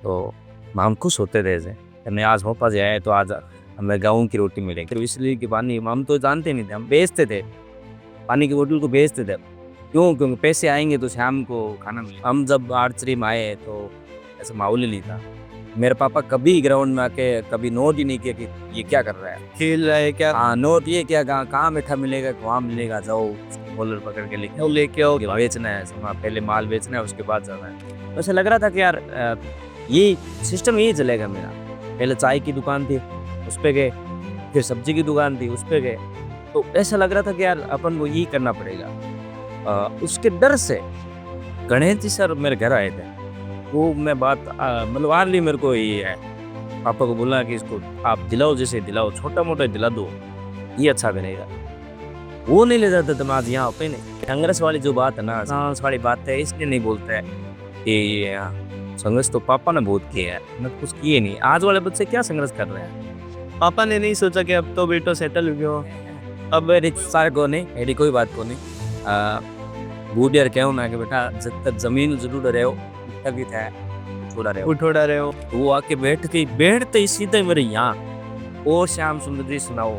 तो हम खुश होते थे ऐसे हमने आज पापा जी आए तो आज हमें गेहूं की रोटी मिलेगी, तो इसलिए कि पानी हम तो जानते नहीं थे, हम बेचते थे पानी की बोतल को बेचते थे। क्यों? क्योंकि पैसे आएंगे तो शाम को खाना मिलेगा। हम जब आर्चरी में आए तो ऐसा माहौल ही नहीं था। मेरे पापा कभी ग्राउंड में आके कभी नोट ही नहीं किया कि ये क्या कर रहा है, खेल रहा है क्या। हाँ, नोट ये क्या, कहाँ मीठा मिलेगा, वहाँ मिलेगा, जाओ बॉलर पकड़ के लेके आओ बेचना है, पहले माल बेचना है उसके बाद जाना है। तो ऐसा लग रहा था कि यार ये सिस्टम यही चलेगा मेरा। पहले चाय की दुकान थी उस पे गए, फिर सब्जी की दुकान थी उस पे गए, तो ऐसा लग रहा था कि यार अपन को यही करना पड़ेगा। उसके डर से गणेश जी सर मेरे घर आए थे। वो मैं बात मतलब हार्डली मेरे को ये है, पापा को बोला कि इसको आप दिलाओ, जैसे दिलाओ, छोटा मोटा दिला दो, ये अच्छा करेगा। वो नहीं ले जाते थे, मैं आज यहाँ पे नहीं। संघर्ष वाली जो बात है ना, संघर्ष वाली बात है, इसलिए नहीं बोलते हैं कि ये संघर्ष तो पापा ने बहुत किया है, मैं कुछ किए नहीं। आज वाले बच्चे क्या संघर्ष कर रहे हैं? पापा ने नहीं सोचा कि अब तो बेटो सेटल हो गयो, अब सारे को नहीं, मेरी कोई बात को नहीं। बूढ़ियर कहूँ ना कि बेटा जब तक जमीन जरूर रहे हो तभी था उठोड़ा रहे हो। तो वो आके बैठते ही सीधे मेरे यहाँ, ओ श्याम सुंदर जी सुनाओ।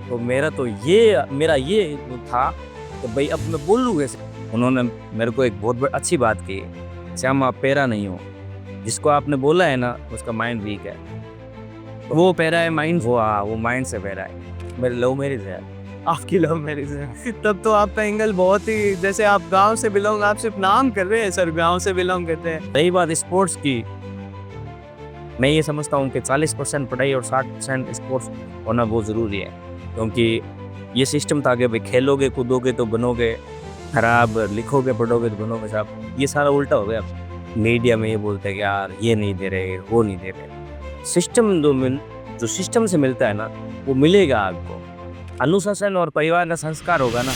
तो मेरा ये था कि भाई अब मैं बोलूँ कैसे। उन्होंने मेरे को एक बहुत अच्छी बात की, श्याम आप पैरा नहीं हो, जिसको आपने बोला है ना उसका माइंड वीक है। तो वो पैरा है माइंड, वो माइंड से पैरा है। मेरी लव मैरिज है। आपकी लव मैरिज है? तब तो आपका एंगल बहुत ही, जैसे आप गांव से बिलोंग, आप सिर्फ नाम कर रहे हैं सर, गांव से बिलोंग करते हैं। रही बात स्पोर्ट्स की, मैं ये समझता हूँ कि 40% पढ़ाई और 60% स्पोर्ट्स होना बहुत ज़रूरी है। क्योंकि ये सिस्टम था कि भाई खेलोगे कूदोगे तो बनोगे खराब, लिखोगे पढ़ोगे तो बनोगे साहब, ये सारा उल्टा हो गया। मीडिया में ये बोलते हैं कि यार ये नहीं दे रहे, वो नहीं दे रहे। सिस्टम जो सिस्टम से मिलता है ना, वो मिलेगा आपको। अनुशासन और परिवार का संस्कार होगा ना।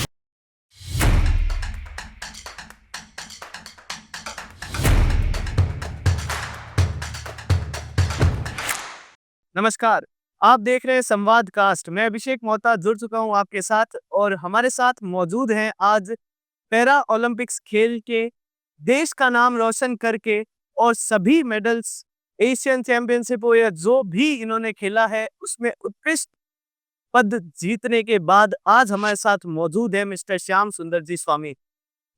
नमस्कार, आप देख रहे हैं संवाद कास्ट। मैं अभिषेक मोहता जुड़ चुका हूं आपके साथ, और हमारे साथ मौजूद हैं आज पैरा ओलंपिक्स खेल के देश का नाम रोशन करके और सभी मेडल्स, एशियन चैंपियनशिप हो या जो भी इन्होंने खेला है उसमें उत्कृष्ट पद जीतने के बाद आज हमारे साथ मौजूद है मिस्टर श्याम सुंदर जी स्वामी।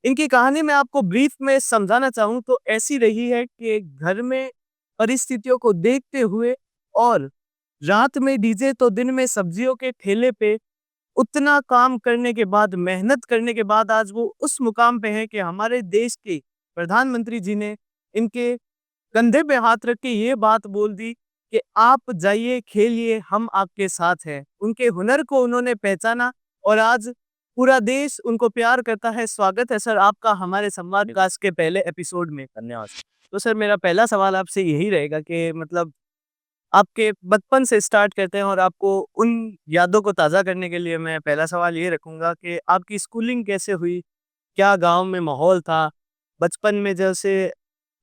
इनकी कहानी मैं आपको ब्रीफ में समझाना चाहूँ तो ऐसी रही है कि घर में परिस्थितियों को देखते हुए और रात में डीजे तो दिन में सब्जियों के ठेले पे उतना काम करने के बाद, मेहनत करने के बाद आज वो उस मुकाम पे हैं कि हमारे देश के प्रधानमंत्री जी ने इनके कंधे पे हाथ रख के ये बात बोल दी कि आप जाइए खेलिए, हम आपके साथ हैं। उनके हुनर को उन्होंने पहचाना और आज पूरा देश उनको प्यार करता है। स्वागत है सर आपका हमारे संवाद कास्ट के पहले एपिसोड में। धन्यवाद। तो सर मेरा पहला सवाल आपसे यही रहेगा कि मतलब आपके बचपन से स्टार्ट करते हैं और आपको उन यादों को ताज़ा करने के लिए मैं पहला सवाल ये रखूंगा कि आपकी स्कूलिंग कैसे हुई? क्या गाँव में माहौल था? बचपन में जैसे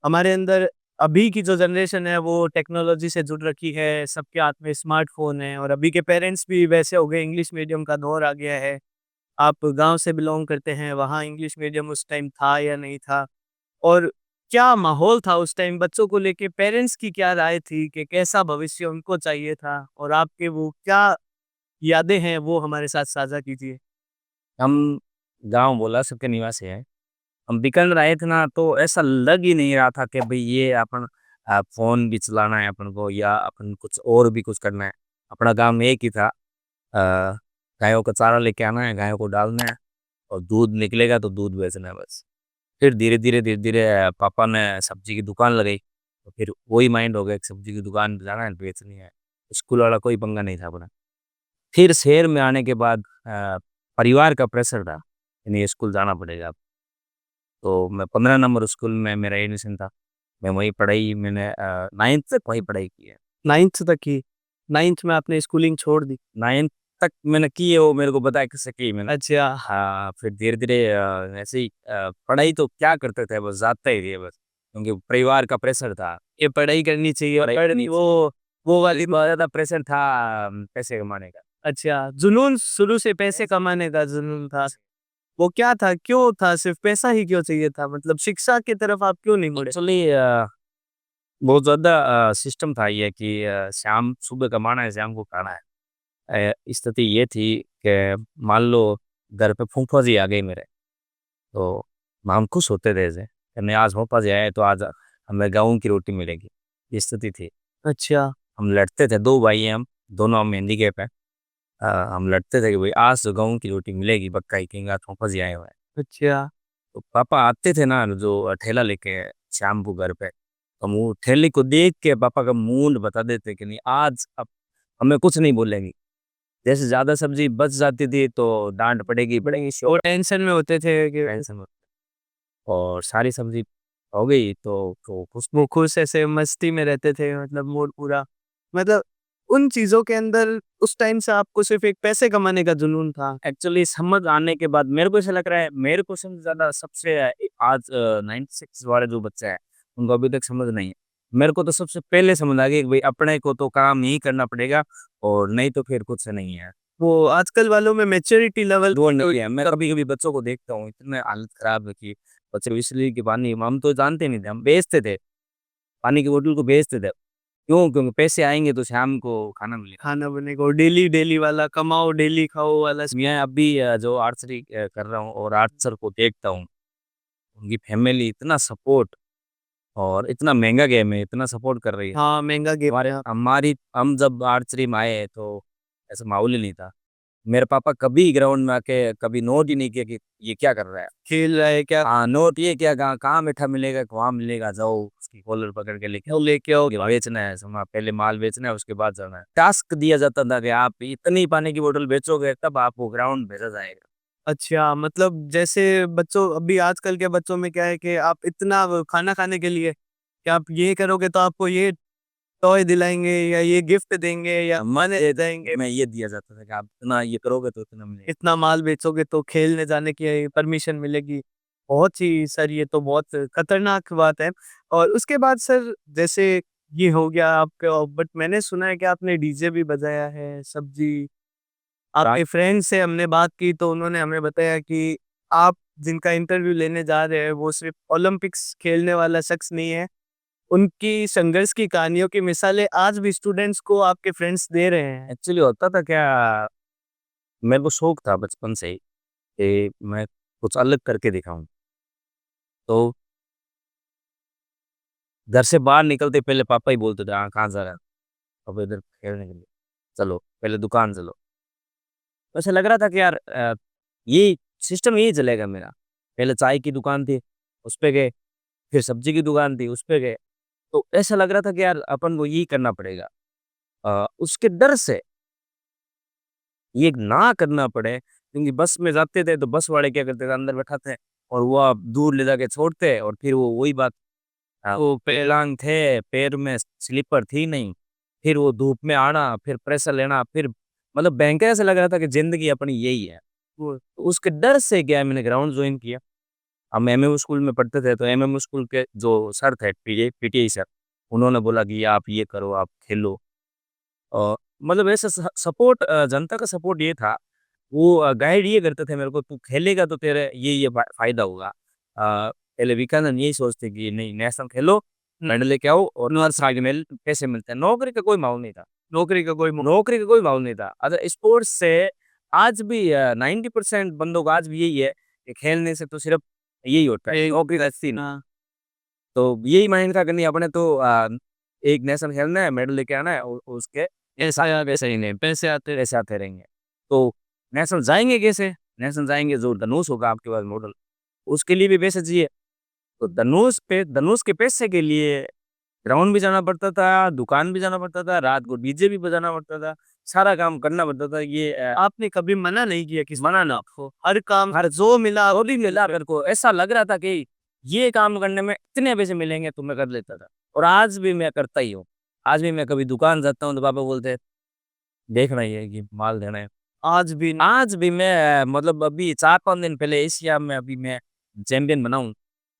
हमारे अंदर अभी की जो जनरेशन है वो टेक्नोलॉजी से जुड़ रखी है, सबके हाथ में स्मार्टफ़ोन है और अभी के पेरेंट्स भी वैसे हो गए, इंग्लिश मीडियम का दौर आ गया है। आप गाँव से बिलॉन्ग करते हैं, वहाँ इंग्लिश मीडियम उस टाइम था या नहीं था? और क्या माहौल था उस टाइम बच्चों को लेके? पेरेंट्स की क्या राय थी कि कैसा भविष्य उनको चाहिए था? और आपके वो क्या यादें हैं वो हमारे साथ साझा कीजिए। हम गाँव बोला सबके निवासी हैं। हम बीकानेर आए थे ना तो ऐसा लग ही नहीं रहा था कि भाई ये अपन फ़ोन भी चलाना है अपन को या अपन कुछ और भी कुछ करना है। अपना काम एक ही था, गायों का चारा लेके आना है, गायों को डालना है और दूध निकलेगा तो दूध बेचना है बस। फिर धीरे-धीरे पापा ने सब्जी की दुकान लगाई, तो फिर वही माइंड हो गया कि सब्जी की दुकान पे जाना है, बेचनी है। स्कूल वाला कोई पंगा नहीं था अपना। फिर शहर में आने के बाद परिवार का प्रेशर था, नहीं स्कूल जाना पड़ेगा। तो मैं 15 नंबर स्कूल में मेरा एडमिशन था। मैं वहीं पढ़ाई मैंने 9th तक वहीं पढ़ाई की है। 9th तक की? 9th में आपने स्कूलिंग छोड़ दी? 9th तक मैंने की है, वो मेरे को पता है कैसे की मैंने। अच्छा। हाँ, फिर धीरे-धीरे ऐसे ही पढ़ाई तो क्या करते थे बस जाते ही थे बस, क्योंकि परिवार का प्रेशर था। ये पढ़ाई करनी चाहिए और पढ़नी वो वाली बहुत ज़्यादा प्रेशर था पैसे कमाने का। अच्छा, जुनून शुरू से पैसे कमाने का जुनून था। वो क्या था? क्यों था? सिर्फ़ पैसा ही क्यों चाहिए था? मतलब शिक्षा की तरफ आप क्यों नहीं मुड़े? एक्चुअली बहुत ज़्यादा सिस्टम था ये कि शाम सुबह कमाना है, शाम को खाना है। स्थिति ये थी कि मान लो घर पे फूफा जी आ गए मेरे, तो हम खुश होते थे ऐसे, कि नहीं आज फूफा जी आए तो आज हमें गेहूँ की रोटी मिलेगी, ये स्थिति थी। अच्छा, हम लड़ते थे, 2 भाई हैं हम, दोनों हम हैंडीकैप हैं। हम लड़ते थे कि भाई आज तो गेहूँ की रोटी मिलेगी पक्का ही, कहेंगे आज फूफा जी आए हुए हैं। अच्छा, तो पापा आते थे ना जो ठेला लेके शाम को घर पे, हम वो ठेले को देख के पापा का मूड बता देते कि नहीं आज अब हमें कुछ नहीं बोलेंगे। जैसे ज़्यादा सब्ज़ी बच जाती थी तो डाँट पड़ेगी पड़ेगी वो श्योर टेंशन में होते थे कि टेंशन में। और सारी सब्ज़ी हो गई तो खुश वो खुश ऐसे मस्ती में रहते थे, मतलब मूड पूरा, मतलब उन चीज़ों के अंदर उस टाइम से आपको सिर्फ़ एक पैसे कमाने का जुनून था। एक्चुअली समझ आने के बाद मेरे को ऐसा लग रहा है मेरे को सबसे ज़्यादा सबसे आज 96 वाले जो बच्चे हैं, उनको अभी तक समझ नहीं है। मेरे को तो सबसे पहले समझ आ गई कि भई अपने को तो काम ही करना पड़ेगा और नहीं तो फिर कुछ नहीं है। वो आजकल वालों में मैच्योरिटी लेवल वो नहीं है, मैं कभी-कभी बच्चों को देखता हूँ, इतने हालत ख़राब है कि बच्चे बिसलेरी की पानी हम तो जानते नहीं थे, हम बेचते थे, पानी की बोतल को बेचते थे। क्यों? क्योंकि पैसे आएँगे तो शाम को खाना मिलेगा। खाना बनेगा और डेली डेली वाला कमाओ, डेली खाओ वाला मैं अभी जो आर्चरी कर रहा हूँ और आर्चर को देखता हूँ, उनकी फैमिली इतना सपोर्ट और इतना महँगा गेम है, इतना सपोर्ट कर रही है। हाँ, महँगा गेम है। हमारी हम जब आर्चरी में आए तो ऐसा माहौल ही नहीं था। मेरे पापा कभी ग्राउंड में आके कभी नोट ही नहीं किया कि ये क्या कर रहा है? खेल रहा है क्या? हाँ, नोट ये क्या कहाँ कहाँ मीठा मिलेगा, वहाँ मिलेगा, जाओ उसकी कॉलर पकड़ के लेके वो आओ। लेके आओ। ये बेचना है, समा पहले माल बेचना है उसके बाद जाना है। टास्क दिया जाता था कि आप इतनी पानी की बोतल बेचोगे तब आपको ग्राउंड भेजा जाएगा। अच्छा, मतलब जैसे बच्चों अभी आजकल के बच्चों में क्या है कि आप इतना वो खाना खाने के लिए कि आप ये करोगे तो आपको ये टॉय दिलाएँगे या ये गिफ्ट देंगे या मन दे देंगे। में ये दिया जाता था कि आप इतना ये करोगे तो इतना मिलेगा। इतना माल बेचोगे तो खेलने जाने की परमिशन मिलेगी। बहुत ही सर, ये तो बहुत खतरनाक बात है। और उसके बाद सर जैसे ये हो गया आपका, बट मैंने सुना है कि आपने डीजे भी बजाया है, सब्जी आपके फ्रेंड से हमने बात की तो उन्होंने हमें बताया कि आप जिनका इंटरव्यू लेने जा रहे हैं वो सिर्फ़ ओलंपिक्स खेलने वाला शख्स नहीं है। उनकी संघर्ष की कहानियों की मिसालें आज भी स्टूडेंट्स को आपके फ्रेंड्स दे रहे हैं। एक्चुअली होता था क्या, मेरे को शौक था बचपन से ही कि मैं कुछ अलग करके दिखाऊँ। तो घर से बाहर निकलते पहले पापा ही बोलते थे, "हाँ, कहाँ जा रहा है?" अब इधर खेलने के लिए, "चलो, पहले दुकान चलो।" तो ऐसा लग रहा था कि यार ये सिस्टम यही चलेगा मेरा। पहले चाय की दुकान थी, उस पे गए, फिर सब्जी की दुकान थी, उस पे गए। तो ऐसा लग रहा था कि यार अपन को यही करना पड़ेगा। उसके डर से ये ना करना पड़े क्योंकि बस में जाते थे तो बस वाले क्या करते थे अंदर बैठाते और वो आप दूर ले जाके छोड़ते और फिर वो वही बात वो विकलांग थे, पैर में स्लीपर थी नहीं, फिर वो धूप में आना, फिर प्रेशर लेना, फिर मतलब भयंकर ऐसा लग रहा था कि ज़िंदगी अपनी यही है। वो उसके डर से क्या है मैंने ग्राउंड जॉइन किया। हम एमएम स्कूल में पढ़ते थे तो एमएम स्कूल के जो सर थे पीटीआई सर, उन्होंने बोला कि आप ये करो, आप खेलो। मतलब ऐसा सपोर्ट जनता का सपोर्ट ये था, वो गाइड ये करते थे मेरे को तू खेलेगा तो तेरे ये फ़ायदा होगा। पहले विवेकानंद यही सोचते कि नहीं नेशनल खेलो, मेडल लेके आओ और हर साल में पैसे मिलते हैं। नौकरी का कोई माहौल नहीं था। नौकरी का कोई माहौल नहीं था। अगर स्पोर्ट्स से आज भी 90% बंदों का आज भी यही है कि खेलने से तो सिर्फ़ यही होता है, नौकरी वैसी नहीं। हाँ। तो यही माइंड था कि नहीं अपने तो एक नेशनल खेलना है, मेडल लेके आना है और उसके ऐसा या वैसा ही नहीं, पैसे आते ऐसे आते रहेंगे। तो नेशनल जाएँगे कैसे? नेशनल जाएँगे जो धनुष होगा आपके पास मॉडल, उसके लिए भी पैसे चाहिए। तो धनुष के पैसे के लिए ग्राउंड भी जाना पड़ता था, दुकान भी जाना पड़ता था, रात को डीजे भी बजाना पड़ता था, सारा काम करना पड़ता था। ये आपने कभी मना नहीं किया किसी मना ना को? हर काम हर जो मिला वो भी मिला मेरे को, ऐसा लग रहा था कि ये काम करने में इतने पैसे मिलेंगे तो मैं कर लेता था और आज भी मैं करता ही हूँ। आज भी मैं कभी दुकान जाता हूँ तो पापा बोलते हैं, देखना ही है कि माल देना है। आज भी आज भी मैं मतलब अभी 4-5 दिन पहले एशिया में अभी मैं चैंपियन बना हूँ।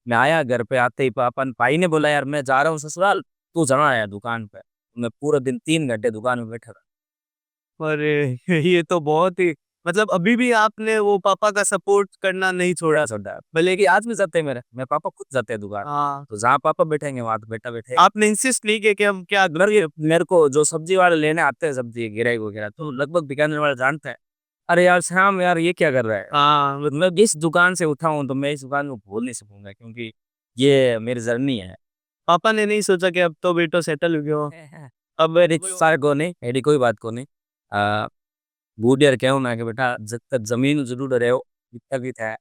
मैं आया घर पे आते ही पापा भाई ने बोला यार मैं जा रहा हूँ ससुराल, तू चला आया दुकान पे। मैं पूरा दिन 3 घंटे दुकान में बैठा रहा। अरे! ये तो बहुत ही मतलब अभी भी आपने वो पापा का सपोर्ट करना नहीं छोड़ा। छोड़ा, भले कि आज भी जाते हैं मेरे पापा खुद जाते हैं दुकान, हाँ, तो जहाँ पापा बैठेंगे वहाँ तो बेटा बैठेगा। आपने इंसिस्ट नहीं किया कि हम क्या मेरे को जो सब्जी वाले लेने आते हैं सब्जी गिराई वगैरह तो लगभग बीकानेर वाला जानता है, अरे यार श्याम यार ये क्या कर रहा है? हाँ, मैं जिस दुकान से उठा हूँ तो मैं इस दुकान को भूल नहीं सकूंगा क्योंकि ये मेरी जर्नी है। पापा ने नहीं सोचा कि अब तो बेटो सेटल हो गयो हो। अब सारे को नहीं एडी कोई बात को नहीं बूढ़ियर कहूँ ना कि बेटा जब तक जमीन जरूर रहे हो जितना भी था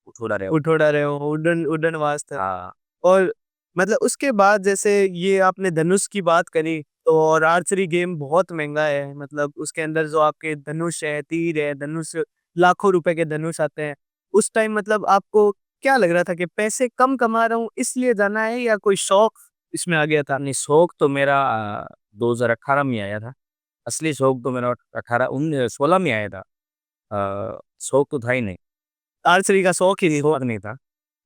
उठोड़ा रहे हो। उठोड़ा रहे हो, उड़न उड़न वास्ते। हाँ और मतलब उसके बाद जैसे ये आपने धनुष की बात करी, तो और आर्चरी गेम बहुत महँगा है, मतलब उसके अंदर जो आपके धनुष है, तीर है, धनुष लाखों रुपए के धनुष आते हैं। उस टाइम मतलब आपको क्या लग रहा था कि पैसे कम कमा रहा हूँ इसलिए जाना है, या कोई शौक इसमें आ गया था? नहीं शौक तो मेरा 2018 में आया था। असली शौक तो मेरा 16 में आया था। शौक तो था ही नहीं, आर्चरी का शौक ही नहीं था। शौक नहीं था।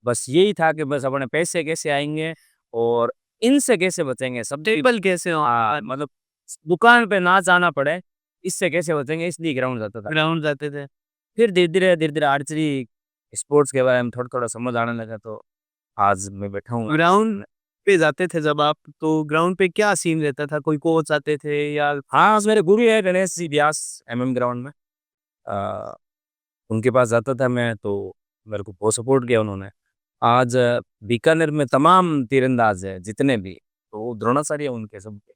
बस यही था कि बस अपने पैसे कैसे आएँगे और इनसे कैसे बचेंगे सब स्टेबल कैसे हो? मतलब दुकान पे ना जाना पड़े, इससे कैसे बचेंगे इसलिए ग्राउंड जाता था। ग्राउंड जाते थे। फिर धीरे-धीरे आर्चरी स्पोर्ट्स के बारे में थोड़ा-थोड़ा समझ आने लगा तो आज मैं बैठा हूँ। ग्राउंड पे जाते थे जब आप, तो ग्राउंड पे क्या सीन रहता था? कोई कोच आते थे या हाँ, मेरे गुरु है गणेश जी व्यास एमएम ग्राउंड में। अ, उनके पास जाता था मैं तो मेरे को बहुत सपोर्ट किया उन्होंने। आज बीकानेर में तमाम तीरंदाज हैं जितने भी, तो द्रोणाचार्य उनके सबके।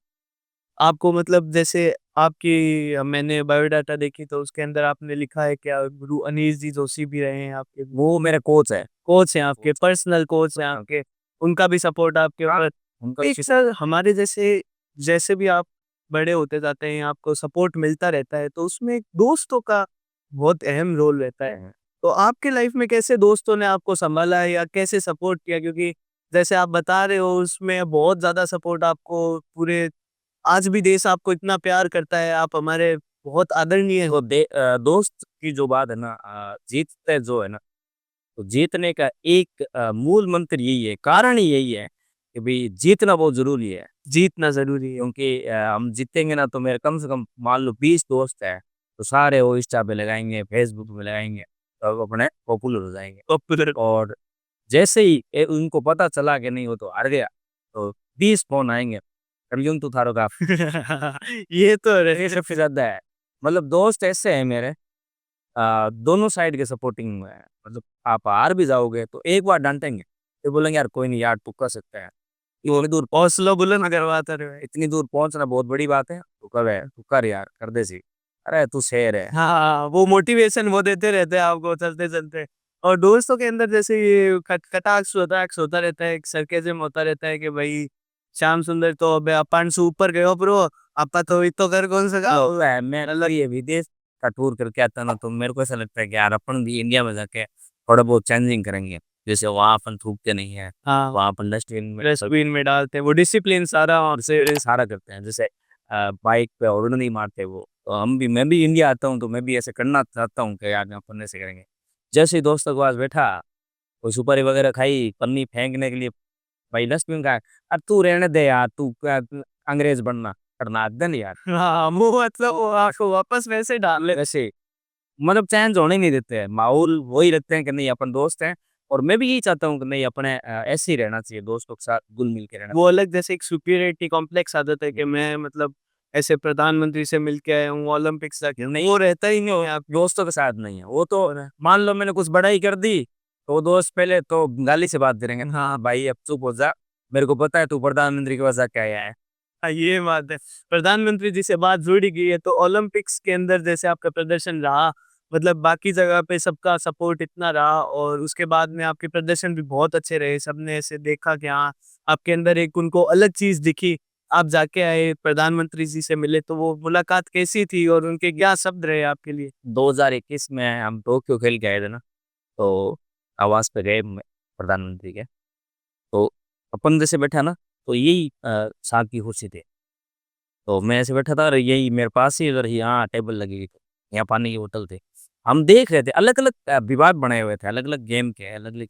आपको मतलब जैसे आपकी मैंने बायोडाटा देखी तो उसके अंदर आपने लिखा है क्या गुरु अनीश जी जोशी भी रहे हैं आपके, वो मेरे कोच है। कोच हैं आपके, कोच पर्सनल कोच हैं पर्सनल आपके, उनका भी सपोर्ट आपके हाँ, ऊपर। उनका एक सर हमारे जैसे जैसे भी आप बड़े होते जाते हैं, आपको सपोर्ट मिलता रहता है, तो उसमें एक दोस्तों का बहुत अहम रोल रहता है। है। तो आपके लाइफ में कैसे दोस्तों ने आपको सँभाला है या कैसे सपोर्ट किया? क्योंकि जैसे आप बता रहे हो उसमें बहुत ज़्यादा सपोर्ट आपको पूरे आज भी देश आपको इतना प्यार करता है, आप हमारे बहुत आदरणीय हो। तो दोस्त की जो बात है ना जीतते जो है ना, तो जीतने का एक मूल मंत्र यही है, कारण ही यही है कि भई जीतना बहुत ज़रूरी है। जीतना ज़रूरी है। क्योंकि हम जीतेंगे ना तो मेरे कम से कम मान लो 20 दोस्त हैं, तो सारे वो इंस्टा पे लगाएँगे, फेसबुक पे लगाएँगे, तो अपने पॉपुलर हो जाएँगे। पॉपुलर और जैसे ही उनको पता चला कि नहीं वो तो हार गया, तो 20 फ़ोन आएँगे, "अर्जुन तू थारो का" ये तो ये रहे। सबसे ज़्यादा है। मतलब दोस्त ऐसे हैं मेरे दोनों साइड के सपोर्टिंग में है। मतलब आप हार भी जाओगे तो एक बार डाँटेंगे, फिर बोलेंगे यार कोई नहीं यार तू कर सकता है। इतनी दूर हौसला बुलंद करवाता रहे। इतनी दूर पहुँचना बहुत बड़ी बात है, तू कर है, तू कर यार, कर दे सी। अरे तू शेर है। हाँ, वो मोटिवेशन वो देते रहते हैं आपको चलते-चलते। और दोस्तों के अंदर जैसे ये कटाक्ष-वटाक्ष होता रहता है, एक सरकेज़म होता रहता है कि भाई श्याम सुंदर तो अबे अपन से ऊपर गयो ब्रो, आपा तो इतो कर कौन सका। तो मैं मतलब ये विदेश का टूर करके आता ना तो मेरे को ऐसा लगता है कि यार अपन भी इंडिया में जाके थोड़ा बहुत चेंजिंग करेंगे। जैसे वहाँ अपन थूकते नहीं हैं, हाँ, वहाँ अपन डस्टबिन में डस्टबिन में डालते हैं, वो डिसिप्लिन सारा और से सारा करते हैं। जैसे बाइक पे हॉर्न नहीं मारते वो, तो मैं भी इंडिया आता हूँ तो मैं भी ऐसे करना चाहता हूँ कि यार अपन ऐसे करेंगे। जैसे ही दोस्तों के पास बैठा, कोई सुपारी वगैरह खाई, पन्नी फेंकने के लिए भाई डस्टबिन कहाँ है? अरे तू रहने दे यार, तू क्या अंग्रेज़ बनना, करना दे नहीं यार। हाँ, वो मतलब वो आपको वापस वैसे डाल ले। वैसे मतलब चेंज होने ही नहीं देते हैं, माहौल वही रखते हैं कि नहीं अपन दोस्त हैं और मैं भी यही चाहता हूँ कि नहीं अपने ऐसे ही रहना चाहिए, दोस्तों के साथ घुल-मिल के रहना वो अलग जैसे एक सुपीरियरिटी कॉम्प्लेक्स आ जाता है कि मैं मतलब ऐसे प्रधानमंत्री से मिल के आया हूँ, ओलंपिक्स तक, नहीं, वो रहता ही नहीं है आप। दोस्तों के साथ नहीं है। वो तो मान लो मैंने कुछ बड़ाई कर दी, तो वो दोस्त पहले तो गाली से बात करेंगे, हाँ भाई अब चुप हो जा, मेरे को पता है तू प्रधानमंत्री के पास जाके आया है। हाँ, ये बात है। प्रधानमंत्री जी से बात जुड़ी गई है, तो ओलंपिक्स के अंदर जैसे आपका प्रदर्शन रहा, मतलब बाकी जगह पे सबका सपोर्ट इतना रहा और उसके बाद में आपके प्रदर्शन भी बहुत अच्छे रहे। सबने ऐसे देखा कि हाँ, आपके अंदर एक उनको अलग चीज़ दिखी। आप जाके आए, प्रधानमंत्री जी से मिले, तो वो मुलाकात कैसी थी और उनके क्या शब्द रहे आपके लिए? 2021 में हम टोक्यो खेल के आए थे ना, तो आवाज़ पे गए प्रधानमंत्री के, तो अपन जैसे बैठा ना, तो यही साथ की कुर्सी थी। तो मैं ऐसे बैठा था और यही मेरे पास ही उधर यहाँ टेबल लगी हुई थी, यहाँ पानी की बोतल थी। हम देख रहे थे अलग-अलग विभाग बने हुए थे, अलग-अलग गेम के, अलग-अलग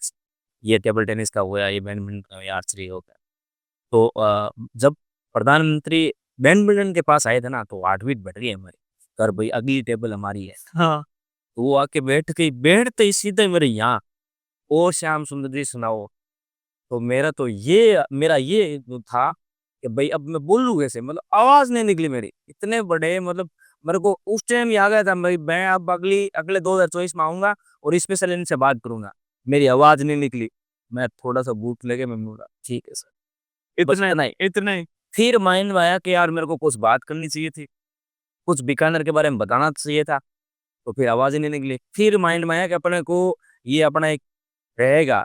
ये टेबल टेनिस का हो गया, ये बैडमिंटन का, ये आर्चरी हो गया। तो जब प्रधानमंत्री बैडमिंटन के पास आए थे ना, तो हार्ट बीट बढ़ गई हमारी, कर भई अगली टेबल हमारी है। हाँ, तो वो आके बैठते ही सीधे मेरे यहाँ, "ओ श्याम सुंदर जी सुनाओ।" तो मेरा ये जो था कि भाई अब मैं बोलूँ कैसे? मतलब आवाज़ नहीं निकली मेरी। इतने बड़े मतलब मेरे को उस टाइम ही आ गया था भाई मैं अब अगले 2024 में आऊँगा और स्पेशल इनसे बात करूँगा। मेरी आवाज़ नहीं निकली। मैं थोड़ा-सा बूट लेके मैं बोला, "ठीक है सर।" बस इतना इतना ही। इतना ही फिर माइंड में आया कि यार मेरे को कुछ बात करनी चाहिए थी, कुछ बीकानेर के बारे में बताना चाहिए था, तो फिर आवाज़ ही नहीं निकली। फिर माइंड में आया कि अपने को ये अपना एक रहेगा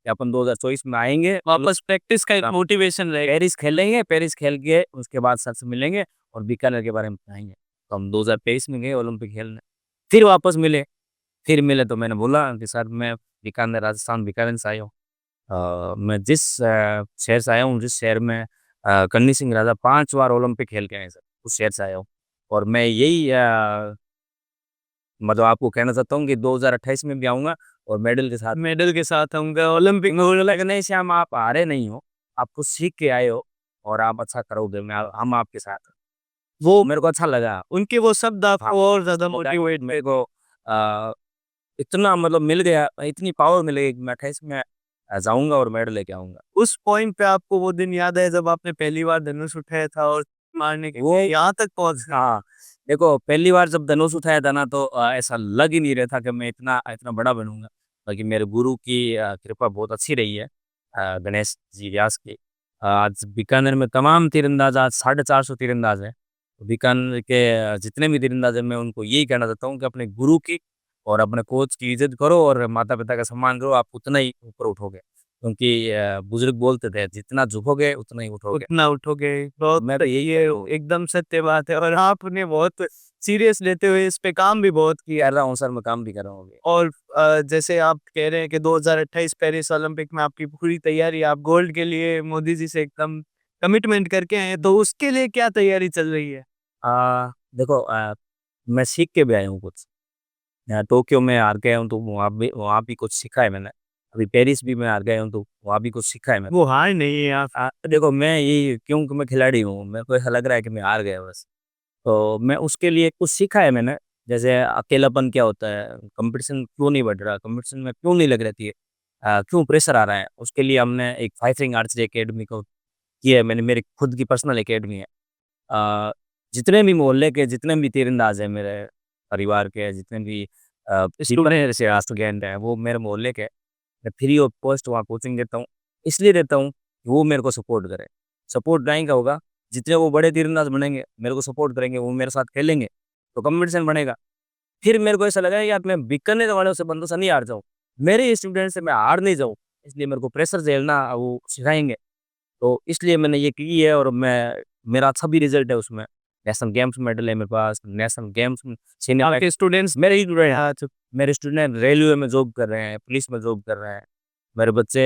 कि अपन 2024 में आएँगे, वापस प्रैक्टिस का एक हाँ, मोटिवेशन रहेगा। पेरिस खेलेंगे, पेरिस खेल के उसके बाद सर से मिलेंगे और बीकानेर के बारे में बताएँगे। तो हम 2023 में गए ओलंपिक खेलने, फिर वापस मिले, फिर मिले तो मैंने बोला कि सर मैं बीकानेर राजस्थान बीकानेर से आया हूँ। मैं जिस शहर से आया हूँ, जिस शहर में गन्नी सिंह राजा 5 बार ओलंपिक खेल के आए हैं सर, उस शहर से आया हूँ। और मैं यही मतलब आपको कहना चाहता हूँ कि 2028 में भी आऊँगा और मेडल के साथ। मेडल के साथ आऊँगा ओलंपिक मैं बोला कि नहीं श्याम आप हारे नहीं हो, आप कुछ सीख के आए हो और आप अच्छा करोगे, हम आपके साथ हैं। वो मेरे को अच्छा लगा। उनके वो शब्द हाँ, आपको और ज़्यादा तो मोटिवेट मेरे को अ, इतना मतलब मिल गया, इतनी पावर मिल गई कि मैं 28 में जाऊँगा और मेडल लेके आऊँगा। उस पॉइंट पे आपको वो दिन याद है जब आपने पहली बार धनुष उठाया था और मारने के वो लिए यहाँ तक पहुँच गए? हाँ, देखो पहली बार जब धनुष उठाया था ना तो ऐसा लग ही नहीं रहा था कि मैं इतना इतना बड़ा बनूँगा। बाकी मेरे गुरु की कृपा बहुत अच्छी रही है गणेश जी व्यास की। आज बीकानेर में तमाम तीरंदाज़ आज 450 तीरंदाज़ हैं। बीकानेर के जितने भी तीरंदाज़ हैं मैं उनको यही कहना चाहता हूँ कि अपने गुरु की और अपने कोच की इज़्ज़त करो और माता-पिता का सम्मान करो, आप उतना ही ऊपर उठोगे। क्योंकि बुज़ुर्ग बोलते थे, जितना झुकोगे उतना ही उठोगे। उतना उठोगे, बहुत मैं तो यही ये कहता हूँ। एकदम सत्य बात है और आपने बहुत सीरियस लेते हुए इस पे काम भी बहुत किया। कर रहा हूँ सर, मैं काम भी कर रहा हूँ अभी। और जैसे आप कह रहे हैं कि 2028 पेरिस ओलंपिक में आपकी पूरी तैयारी, आप गोल्ड के लिए मोदी जी से एकदम कमिटमेंट करके आए हैं, तो उसके लिए क्या तैयारी चल रही है? देखो मैं सीख के भी आया हूँ कुछ। टोक्यो में हार के आया हूँ तो वहाँ भी कुछ सीखा है मैंने। अभी पेरिस भी मैं हार गया हूँ तो वहाँ भी कुछ सीखा है मैंने। वो हार नहीं है आप। देखो मैं ये क्योंकि मैं खिलाड़ी हूँ, मेरे को ऐसा लग रहा है कि मैं हार गया बस। तो मैं उसके लिए कुछ सीखा है मैंने, जैसे अकेलापन क्या होता है, कॉम्पिटिशन क्यों नहीं बढ़ रहा, कॉम्पिटिशन में क्यों नहीं लग रहती है, क्यों प्रेशर आ रहा है। उसके लिए हमने एक फाइटिंग आर्चरी अकेडमी को किया है मैंने, मेरी खुद की पर्सनल अकेडमी है। अ, जितने भी मोहल्ले के जितने भी तीरंदाज़ हैं मेरे परिवार के, जितने भी बीकानेर से स्टूडेंट हैं, वो मेरे मोहल्ले के हैं। मैं फ्री ऑफ कॉस्ट वहाँ कोचिंग देता हूँ। इसलिए देता हूँ कि वो मेरे को सपोर्ट करें। सपोर्ट नहीं का होगा, जितने वो बड़े तीरंदाज़ बनेंगे, मेरे को सपोर्ट करेंगे, वो मेरे साथ खेलेंगे, तो कॉम्पिटिशन बढ़ेगा। फिर मेरे को ऐसा लगा यार मैं बीकानेर वालों से बंदों से नहीं हार जाऊँ। मेरे स्टूडेंट से मैं हार नहीं जाऊँ, इसलिए मेरे को प्रेशर झेलना वो सिखाएँगे। तो इसलिए मैंने ये की है और मेरा अच्छा भी रिज़ल्ट है उसमें। नेशनल गेम्स मेडल है मेरे पास, नेशनल गेम्स में सीनियर आपके स्टूडेंट्स मेरे ही स्टूडेंट हैं, मेरे स्टूडेंट रेलवे में जॉब कर रहे हैं, पुलिस में जॉब कर रहे हैं। मेरे बच्चे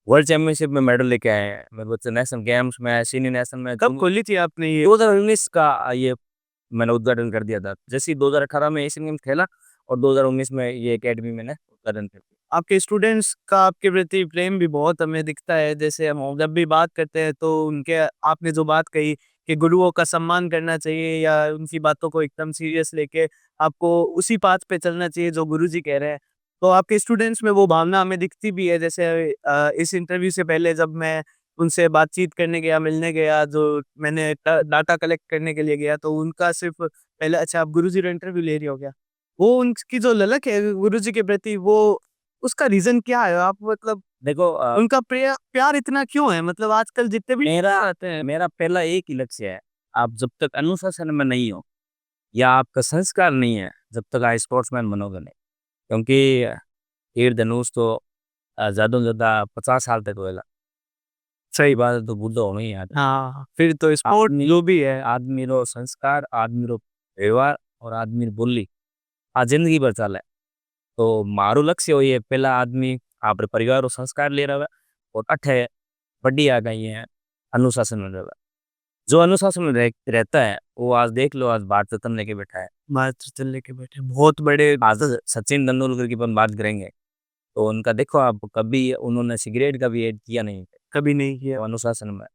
वर्ल्ड चैंपियनशिप में मेडल लेके आए हैं। मेरे बच्चे नेशनल गेम्स में, सीनियर नेशनल में कब खोली थी आपने ये? 2019 का ये मैंने उद्घाटन कर दिया था। जैसे ही 2018 में एशियन गेम्स खेला और 2019 में ये अकेडमी मैंने उद्घाटन कर दिया। आपके स्टूडेंट्स का आपके प्रति प्रेम भी बहुत हमें दिखता है। जैसे हम जब भी बात करते हैं तो उनके आपने जो बात कही कि गुरुओं का सम्मान करना चाहिए या उनकी बातों को एकदम सीरियस लेके आपको उसी पाथ पे चलना चाहिए जो गुरुजी कह रहे हैं। तो आपके स्टूडेंट्स में वो भावना हमें दिखती भी है। जैसे इस इंटरव्यू से पहले जब मैं उनसे बातचीत करने गया, मिलने गया, जो मैंने डाटा कलेक्ट करने के लिए गया, तो उनका सिर्फ पहले अच्छा आप गुरुजी का इंटरव्यू ले रही हो क्या? वो उनकी जो ललक है गुरुजी के प्रति, वो उसका रीज़न क्या है? आप मतलब देखो उनका प्यार इतना क्यों है? मतलब आजकल जितने भी मेरा आते हैं। मेरा पहला एक ही लक्ष्य है, आप जब तक अनुशासन में नहीं हो या आपका संस्कार नहीं है, जब तक आप स्पोर्ट्समैन बनोगे नहीं। क्योंकि तीर धनुष तो ज़्यादा से ज़्यादा 50 साल तक होएगा। सही उसके बाद तो बूढ़ा होना ही है आदमी। हाँ, फिर तो स्पोर्ट आदमी जो भी है। आदमी रो संस्कार, आदमी रो व्यवहार और आदमी री बोली आ ज़िंदगी भर चाले। तो मारो लक्ष्य वही है, पहला आदमी आपरे परिवार रो संस्कार ले रहा है और अठे बड़ी आ गई है अनुशासन में रहे। जो अनुशासन में रहता है, वो आज देख लो आज भारत रत्न लेके बैठा है। मात्र चल लेके बैठे बहुत बड़े आज सचिन तेंदुलकर की अपन बात करेंगे, तो उनका देखो आप कभी उन्होंने सिगरेट का भी ऐड किया नहीं, कभी नहीं किया। वो अनुशासन में।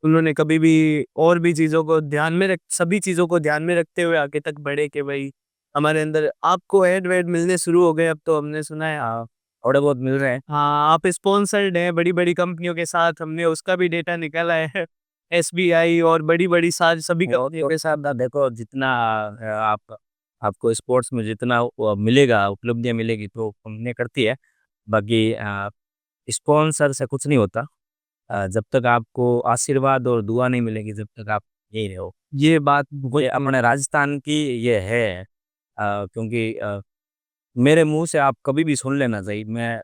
उन्होंने कभी भी और भी चीज़ों को ध्यान में रख सभी चीज़ों को ध्यान में रखते हुए आगे तक बढ़े कि भई हमारे अंदर आपको ऐड वैड मिलने शुरू हो गए अब तो हमने सुना है। हाँ, थोड़े बहुत मिल रहे हैं। हाँ, आप स्पॉन्सर्ड हैं बड़ी-बड़ी कंपनियों के साथ, हमने उसका भी डेटा निकाला है। एसबीआई और बड़ी-बड़ी सारी सभी कंपनियों के साथ। देखो जितना आपको स्पोर्ट्स में जितना वो मिलेगा, उपलब्धियाँ मिलेगी तो कंपनी करती है। बाकी स्पॉन्सर से कुछ नहीं होता। जब तक आपको आशीर्वाद और दुआ नहीं मिलेगी, जब तक आप यही रहो। ये बात बहुत ये अपने राजस्थान की ये है। क्योंकि मेरे मुँह से आप कभी भी सुन लेना सही, मैं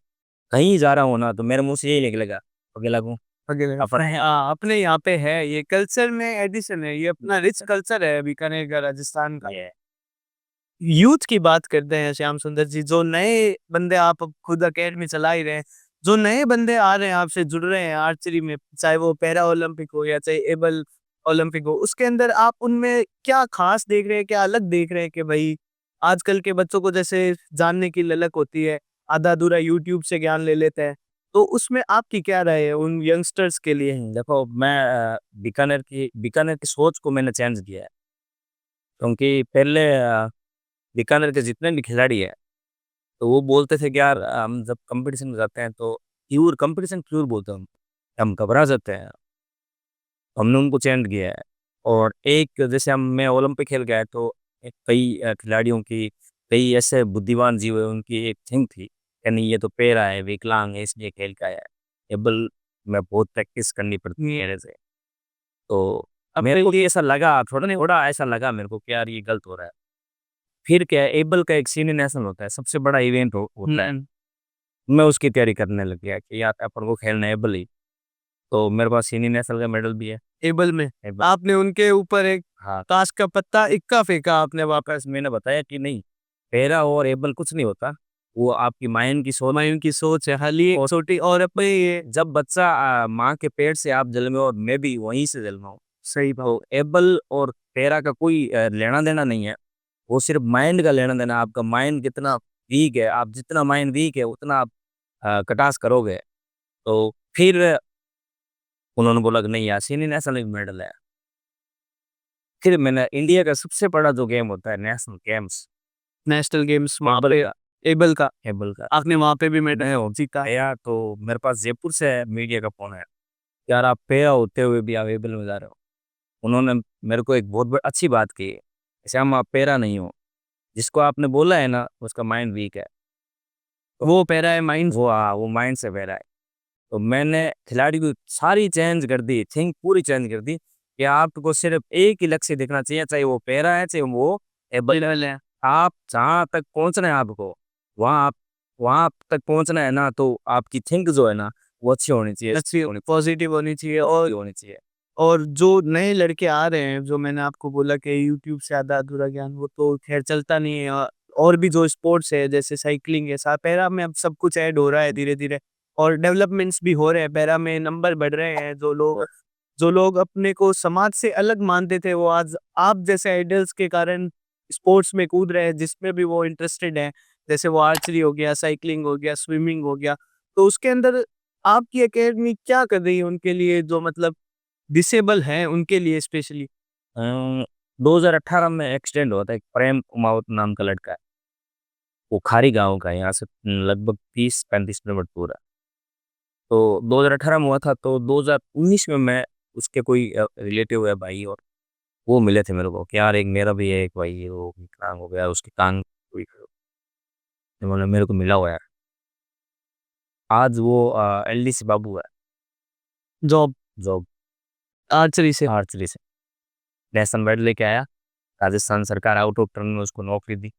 कहीं जा रहा हूँ ना, तो मेरे मुँह से यही निकलेगा, अकेला हूँ। अपने यहाँ पे है, ये कल्चर में एडिशन है, ये अपना रिच कल्चर है बीकानेर का, राजस्थान का। ये यूथ की बात करते हैं श्याम सुंदर जी, जो नए बंदे, आप अब खुद अकेडमी चला ही रहे हैं, जो नए बंदे आ रहे हैं आपसे जुड़ रहे हैं आर्चरी में, चाहे वो पैरा ओलंपिक हो या चाहे एबल ओलंपिक हो, उसके अंदर आप उनमें क्या खास देख रहे हैं, क्या अलग देख रहे हैं कि भाई आजकल के बच्चों को जैसे जानने की ललक होती है, आधा अधूरा यूट्यूब से ज्ञान ले लेते हैं, तो उसमें आपकी क्या राय है उन यंगस्टर्स के लिए? देखो मैं बीकानेर की सोच को मैंने चेंज किया है। क्योंकि पहले बीकानेर के जितने भी खिलाड़ी हैं, तो वो बोलते थे कि यार हम जब कॉम्पिटिशन में जाते हैं तो प्योर कॉम्पिटिशन प्योर बोलते हैं हम घबरा जाते हैं। हमने उनको चेंज किया है। और एक जैसे हम मैं ओलंपिक खेल गया तो कई खिलाड़ियों की कई ऐसे बुद्धिमान जीव है उनकी एक थिंक थी कि नहीं ये तो पैरा है विकलांग है इसलिए खेल का है एबल में बहुत प्रैक्टिस करनी पड़ती है मेरे से। तो अब मेरे को भी ऐसा लगा थोड़ा नहीं थोड़ा ऐसा लगा मेरे को कि यार ये गलत हो रहा है। फिर क्या है एबल का एक सीनियर नेशनल होता है सबसे बड़ा इवेंट होता है। मैं उसकी तैयारी करने लग गया कि यार अपन को खेलना है एबल ही। तो मेरे पास सीनियर नेशनल का मेडल भी है। एबल में एबल आपने उनके ऊपर एक हाँ ताश का पत्ता इक्का फेंका आपने वापस। मैंने बताया कि नहीं, पैरा और एबल कुछ नहीं होता, वो आपकी माइंड की सोच हुमायूं की सोच है, खाली एक और छोटी और अपने ये जब बच्चा माँ के पेट से आप जन्मे और मैं भी वहीं से जन्मा हूँ, सही बात। तो एबल और पैरा का कोई लेना-देना नहीं है, वो सिर्फ़ माइंड का लेना-देना है, आपका माइंड कितना वीक है, आप जितना माइंड वीक है, उतना आप कटास करोगे। तो फिर उन्होंने बोला कि नहीं यार सीनियर नेशनल एक मेडल है। फिर मैंने इंडिया का सबसे बड़ा जो गेम होता है नेशनल गेम्स, नेशनल गेम्स वहाँ एबल पे का एबल का एबल का आपने वहाँ पे भी मैं मेडल जीता। गया तो मेरे पास जयपुर से मीडिया का फ़ोन आया, यार आप पेरा होते हुए भी आप एबल में जा रहे हो। उन्होंने मेरे को एक बहुत अच्छी बात की, श्याम आप पैरा नहीं हो, जिसको आपने बोला है ना उसका माइंड वीक है। वो पैरा है माइंड। वो माइंड से पैरा है। तो मैंने खिलाड़ी को सारी चेंज कर दी, थिंक पूरी चेंज कर दी कि आपको सिर्फ़ एक ही लक्ष्य देखना चाहिए, चाहे वो पैरा है, चाहे वो एबल मेडल है। आप जहाँ तक पहुँचना है आपको, वहाँ आप वहाँ तक पहुँचना है ना, तो आपकी थिंक जो है ना, वो अच्छी होनी चाहिए, अच्छी होनी पॉजिटिव होनी चाहिए। अच्छी होनी चाहिए। और जो नए लड़के आ रहे हैं, जो मैंने आपको बोला कि यूट्यूब से आधा अधूरा ज्ञान, वो तो खैर चलता नहीं है। और भी जो स्पोर्ट्स है जैसे साइकिलिंग है, सा पैरा में अब सब कुछ ऐड हो रहा है धीरे-धीरे, और डेवलपमेंट्स भी हो रहे हैं, पैरा में नंबर बढ़ रहे हैं। जो लोग अपने को समाज से अलग मानते थे, वो आज आप जैसे आइडल्स के कारण स्पोर्ट्स में कूद रहे हैं, जिसमें भी वो इंटरेस्टेड हैं। जैसे वो आर्चरी हो गया, साइक्लिंग हो गया, स्विमिंग हो गया। तो उसके अंदर आपकी अकेडमी क्या कर रही है उनके लिए, जो मतलब डिसेबल हैं उनके लिए स्पेशली? अ, 2018 में एक्सीडेंट हुआ था, एक प्रेम कुमावत नाम का लड़का है, वो खारी गाँव का है, यहाँ से लगभग 30-35 किलोमीटर दूर है। तो 2018 में हुआ था, तो 2019 में मैं उसके कोई रिलेटिव है भाई और वो मिले थे मेरे को कि यार एक मेरा भी है एक भाई है, वो विकलांग हो गया, उसकी टाँग हुई। तो बोला मेरे को मिला हुआ है। आज वो एलडीसी बाबू है, जॉब जॉब आर्चरी से। आर्चरी से। नेशनल मेडल लेके आया, राजस्थान सरकार आउट ऑफ टर्न में उसको नौकरी दी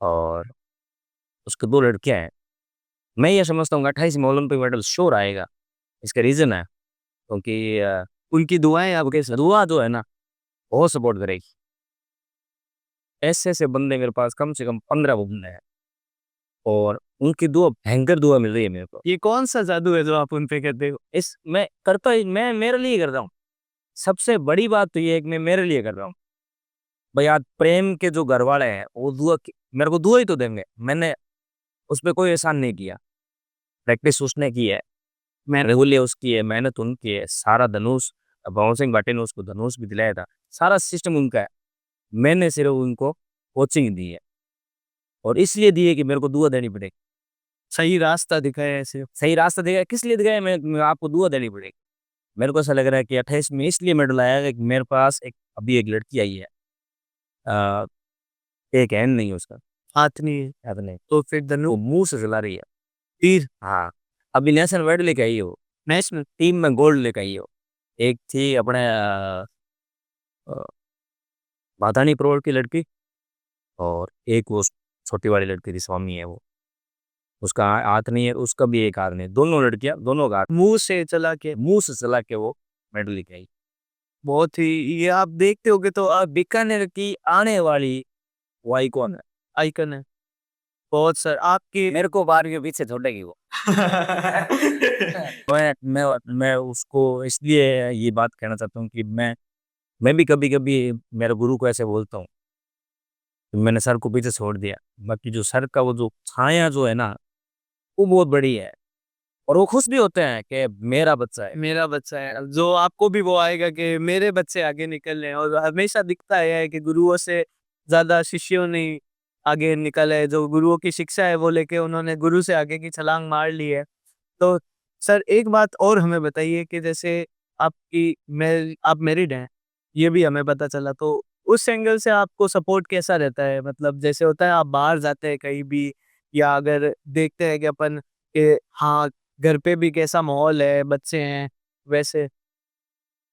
और उसके 2 लड़कियाँ हैं। मैं ये समझता हूँ कि 28 में ओलंपिक मेडल श्योर आएगा। इसका रीज़न है क्योंकि उनकी दुआएँ आपके साथ। दुआ जो है ना, बहुत सपोर्ट करेगी। ऐसे-ऐसे बंदे मेरे पास कम से कम 15 बंदे हैं और उनकी दुआ भयंकर दुआ मिल रही है मेरे को। ये कौन-सा जादू है जो आप उन पे करते हो? इस मैं करता ही मैं मेरे लिए कर रहा हूँ। सबसे बड़ी बात तो ये है कि मैं मेरे लिए कर रहा हूँ। भाई आज प्रेम के जो घरवाले हैं, वो दुआ की मेरे को दुआ ही तो देंगे। मैंने उसपे कोई एहसान नहीं किया। प्रैक्टिस उसने की है, रेगुलर उसकी है, मेहनत उनकी है, सारा धनुष भवन सिंह भाटी ने उसको धनुष भी दिलाया था। सारा सिस्टम उनका है। मैंने सिर्फ़ उनको कोचिंग दी है। और इसलिए दिए कि मेरे को दुआ देनी पड़ेगी। सही रास्ता दिखाया ऐसे। सही रास्ता दिखाया, किस लिए दिखाया? मैं आपको दुआ देनी पड़ेगी। मेरे को ऐसा लग रहा है कि 28 में इसलिए मेडल आया है कि मेरे पास अभी एक लड़की आई है। अ, एक हैंड नहीं है उसका, हाथ नहीं है, हाथ नहीं, तो फिर वो धनुष, मुँह से चला रही है। तीर, हाँ, अभी नेशनल मेडल लेके आई है वो, नेशनल। टीम में गोल्ड लेके आई है वो। एक थी अपने अ, बाधानी प्रोड़ की लड़की, और एक वो छोटी वाली लड़की थी, स्वामी है वो, उसका हाथ नहीं है, उसका भी एक हाथ नहीं है। दोनों लड़कियाँ, दोनों का हाथ मुंह से चला के, मुँह से चला के वो मेडल लेके आई। बहुत ही, ये आप देखते होगे तो बीकानेर की आने वाली वो आइकॉन है। आइकन है। बहुत सर आपके मेरे को 12वीं के पीछे छोड़ेगी वो। मैं उसको इसलिए ये बात कहना चाहता हूँ कि मैं भी कभी-कभी मेरे गुरु को ऐसे बोलता हूँ, कि मैंने सर को पीछे छोड़ दिया। बाकी जो सर का वो जो छाया जो है ना, वो बहुत बड़ी है, और वो खुश भी होते हैं कि मेरा बच्चा है। मेरा बच्चा है, जो आपको भी वो आएगा कि मेरे बच्चे आगे निकल रहे हैं। और हमेशा दिखता है कि गुरुओं से ज्यादा शिष्यों ने आगे निकले है। जो गुरुओं की शिक्षा है वो लेके उन्होंने गुरु से आगे की छलांग मार ली है। तो सर एक बात और हमें बताइए कि जैसे आपकी आप मैरिड हैं, ये भी हमें पता चला। तो उस एंगल से आपको सपोर्ट कैसा रहता है? मतलब जैसे होता है आप बाहर जाते हैं कहीं भी, या अगर देखते हैं कि अपन के, हाँ, घर पे भी कैसा माहौल है, बच्चे हैं, वैसे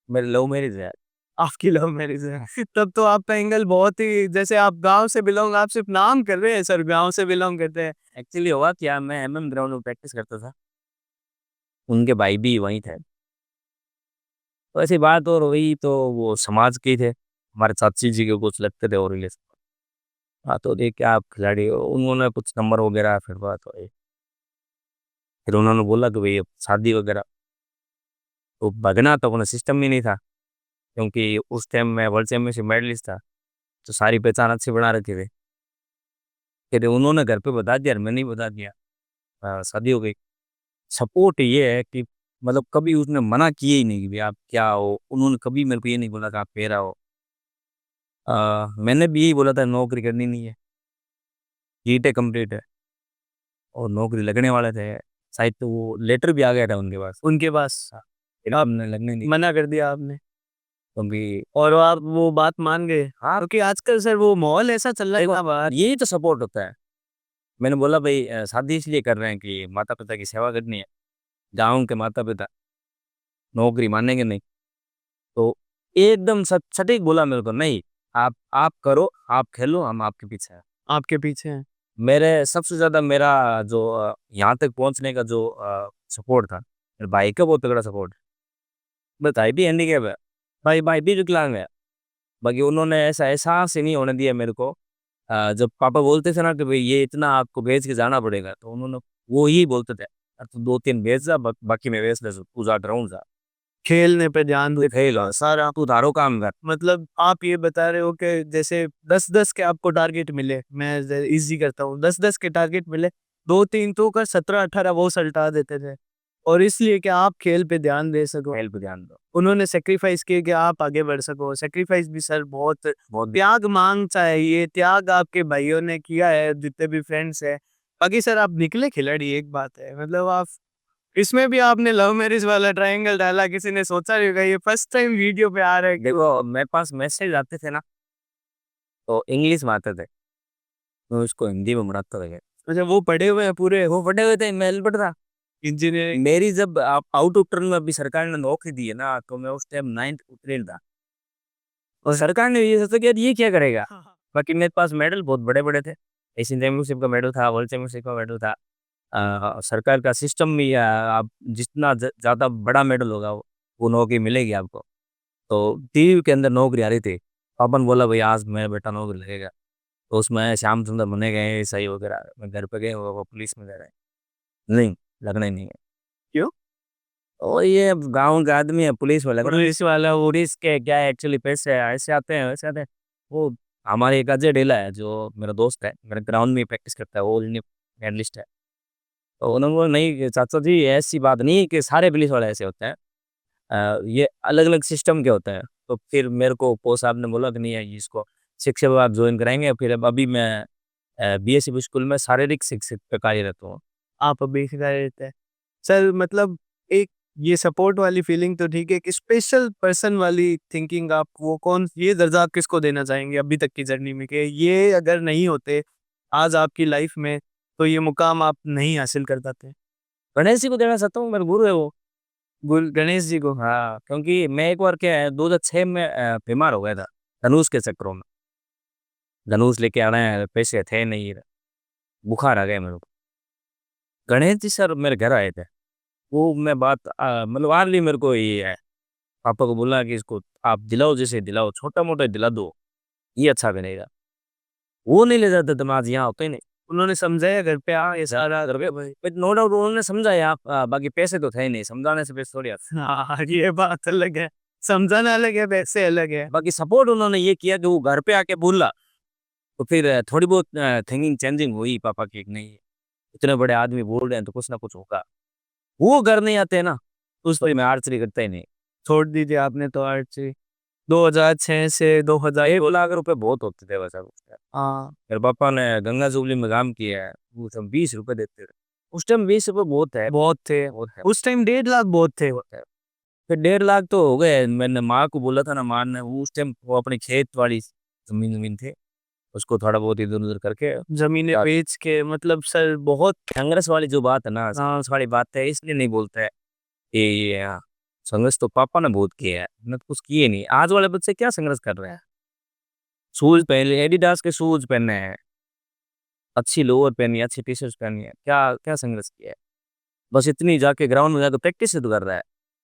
मेरी लव मैरिज है। आपकी लव मैरिज है। तब तो आपका एंगल बहुत ही, जैसे आप गाँव से बिलॉन्ग, आप सिर्फ नाम कर रहे हैं सर, गाँव से बिलॉन्ग करते हैं। एक्चुअली हुआ क्या, मैं एमएम ग्राउंड में प्रैक्टिस करता था, उनके भाई भी वहीं थे। तो ऐसी बात और हुई, तो वो समाज के ही थे, हमारे चाची जी के कुछ लगते थे और रिलेशन। हाँ, तो देख के आप खिलाड़ी हो, उन्होंने कुछ नंबर वगैरह, फिर बात हुई। फिर उन्होंने बोला कि भई अब शादी वगैरह, तो भगना तो अपना सिस्टम ही नहीं था, क्योंकि उस टाइम मैं वर्ल्ड चैंपियनशिप मेडलिस्ट था, तो सारी पहचान अच्छी बना रखी थी। फिर उन्होंने घर पे बता दिया और मैंने ही बता दिया, शादी हो गई। सपोर्ट ये है कि मतलब कभी उसने मना किया ही नहीं कि भई आप क्या हो? उन्होंने कभी मेरे को ये नहीं बोला कि आप मेरा हो। मैंने भी यही बोला था नौकरी करनी नहीं है, बीटेक कंप्लीट है और नौकरी लगने वाले थे। शायद तो वो लेटर भी आ गया था उनके पास। उनके पास हाँ, फिर आप हमने लगने नहीं मना कर दिया आपने, कभी। और आप वो बात मान गए? हाँ, क्योंकि आजकल सर वो माहौल ऐसा चल रहा है देखो ना बाहर। यही तो सपोर्ट होता है। मैंने बोला भई शादी इसलिए कर रहे हैं कि माता-पिता की सेवा करनी है। गाँव के माता-पिता नौकरी मानेंगे नहीं। तो एकदम सटीक बोला मेरे को, नहीं, आप करो, आप खेलो, हम आपके पीछे हैं। आपके पीछे हैं। मेरे सबसे ज़्यादा मेरा जो यहाँ तक पहुँचने का जो सपोर्ट था, मेरे भाई का बहुत तगड़ा सपोर्ट है। मेरा भाई भी हैंडीकैप है, भाई भाई भी विकलांग है। बाकी उन्होंने ऐसा एहसास ही नहीं होने दिया मेरे को। जब पापा बोलते थे ना कि भई ये इतना आपको भेज के जाना पड़ेगा, तो उन्होंने वो ही बोलते थे, "तू 2-3 भेज जा, बाकी मैं भेज लेज़ू, तू जा ग्राउंड जा। खेलने पे ध्यान दो तू खेल सारा, तू थारो काम कर।" मतलब आप ये बता रहे हो कि जैसे 10-10 के आपको टारगेट मिले, मैं इजी करता हूँ, 10-10 के टारगेट मिले, 2-3 तो कर 17-18 वो सल्टा देते थे, और इसलिए कि आप खेल पे ध्यान दे सको। खेल पे ध्यान दो। उन्होंने सेक्रीफाइस किए कि आप आगे बढ़ सको। सेक्रीफाइस भी सर बहुत बहुत त्याग मांगता है, ये त्याग आपके भाइयों ने किया है, जितने भी फ्रेंड्स हैं। बाकी सर आप निकले खिलाड़ी, एक बात है, मतलब आप इसमें भी आपने लव मैरिज वाला ट्रायंगल डाला, किसी ने सोचा नहीं होगा, ये फर्स्ट टाइम वीडियो पे आ रहा है। देखो, मेरे पास मैसेज आते थे ना, तो इंग्लिश में आते थे, मैं उसको हिंदी में पढ़ाता था। अच्छा, वो पढ़े हुए हैं पूरे वो पढ़े हुए थे, मैं अनपढ़ था। इंजीनियरिंग। मेरी जब आउट ऑफ टर्न में अभी सरकार ने नौकरी दी है ना, तो मैं उस टाइम 9th उत्तीर्ण था, और सरकार ने ये सोचा कि यार ये क्या करेगा? हाँ, हाँ। बाकी मेरे पास मेडल बहुत बड़े-बड़े थे। एशियन चैंपियनशिप का मेडल था, वर्ल्ड चैंपियनशिप का मेडल था। सरकार का सिस्टम भी आप जितना ज़्यादा बड़ा मेडल होगा, वो नौकरी मिलेगी आपको। तो टीवी के अंदर नौकरी आ रही थी। पापा ने बोला, "भई आज मेरा बेटा नौकरी लगेगा।" तो उसमें श्याम सुंदर बने गए, एसआई वगैरह। मैं घर पे गए, वो पुलिस में जा रहे हैं। नहीं, लगना ही नहीं है। क्यों? और ये अब गाँव का आदमी है, पुलिस में लगना नहीं। पुलिस वाला वो पुलिस के क्या है, एक्चुअली पैसे ऐसे आते हैं, वैसे आते हैं। वो हमारे एक अजय डेला है, जो मेरा दोस्त है, मेरे ग्राउंड में ही प्रैक्टिस करता है, वो इंडियन मेडलिस्ट है। तो उन्होंने बोला, "नहीं चाचा जी, ऐसी बात नहीं है कि सारे पुलिस वाले ऐसे होते हैं। ये अलग-अलग सिस्टम के होते हैं।" तो फिर मेरे को पो साहब ने बोला कि नहीं है, इसको शिक्षा विभाग जॉइन कराएँगे। फिर अब अभी मैं बीएससी स्कूल में शारीरिक शिक्षक पे कार्यरत हूँ। आप अभी रहते हैं। सर मतलब एक ये सपोर्ट वाली फीलिंग तो ठीक है, कि स्पेशल पर्सन वाली थिंकिंग आप वो कौन ये दर्जा आप किसको देना चाहेंगे अभी तक की जर्नी में, कि ये अगर नहीं होते आज आपकी लाइफ में तो ये मुकाम आप नहीं हासिल कर पाते? गणेश जी को देना चाहता हूँ, मेरे गुरु है वो। गुरु गणेश जी को। हाँ, क्योंकि मैं एक बार क्या है 2006 में बीमार हो गया था, धनुष के चक्करों में। धनुष लेके आना है, पैसे थे नहीं, बुखार आ गया मेरे को। गणेश जी सर मेरे घर आए थे। वो मैं बात मतलब हार्डली मेरे को ये है, पापा को बोला कि इसको आप दिलाओ, जैसे दिलाओ, छोटा-मोटा दिला दो, ये अच्छा बनेगा। वो नहीं ले जाते तो मैं आज यहाँ होता ही नहीं। उन्होंने समझाया घर पे ये ज़्यादा सारा? कर गए भाई, बट नो डाउट उन्होंने समझाया, बाकी पैसे तो थे ही नहीं, समझाने से पैसे थोड़ी आते। हाँ, ये बात अलग है। समझाना अलग है, वैसे अलग है। बाकी सपोर्ट उन्होंने ये किया कि वो घर पे आके बोला, तो फिर थोड़ी बहुत थिंकिंग चेंजिंग हुई पापा की, कि नहीं, इतने बड़े आदमी बोल रहे हैं तो कुछ ना कुछ होगा। वो घर नहीं आते हैं ना, तो उस पे मैं आर्चरी करता ही नहीं। छोड़ दीजिए आपने तो आर्चरी। 2006 से 1 2000। लाख रुपए बहुत होते थे वैसे उस टाइम। हाँ, मेरे पापा ने गंगा जुबली में काम किया है, वो सब 20 रुपए देते थे। उस टाइम 20 रुपए बहुत है, बहुत थे। बहुत है, उस टाइम 1.5 लाख बहुत थे। बहुत है। फिर 1.5 लाख तो हो गए, मैंने माँ को बोला था ना, माँ ने वो उस टाइम वो अपनी खेत वाली ज़मीन थे, उसको थोड़ा बहुत इधर-उधर करके ज़मीनें क्या बेच के मतलब सर बहुत। संघर्ष वाली जो बात है ना, हाँ, संघर्ष वाली बात है, इसलिए नहीं बोलते हैं कि ये संघर्ष तो पापा ने बहुत किया है, मैंने तो कुछ किए नहीं। आज वाले बच्चे क्या संघर्ष कर रहे हैं? शूज़ पहले एडिडास के शूज़ पहने हैं, अच्छी लोअर पहनी है, अच्छी टी-शर्ट्स पहनी है, क्या क्या संघर्ष किया है? बस इतनी जाके ग्राउंड में जाके प्रैक्टिस ही तो कर रहा है।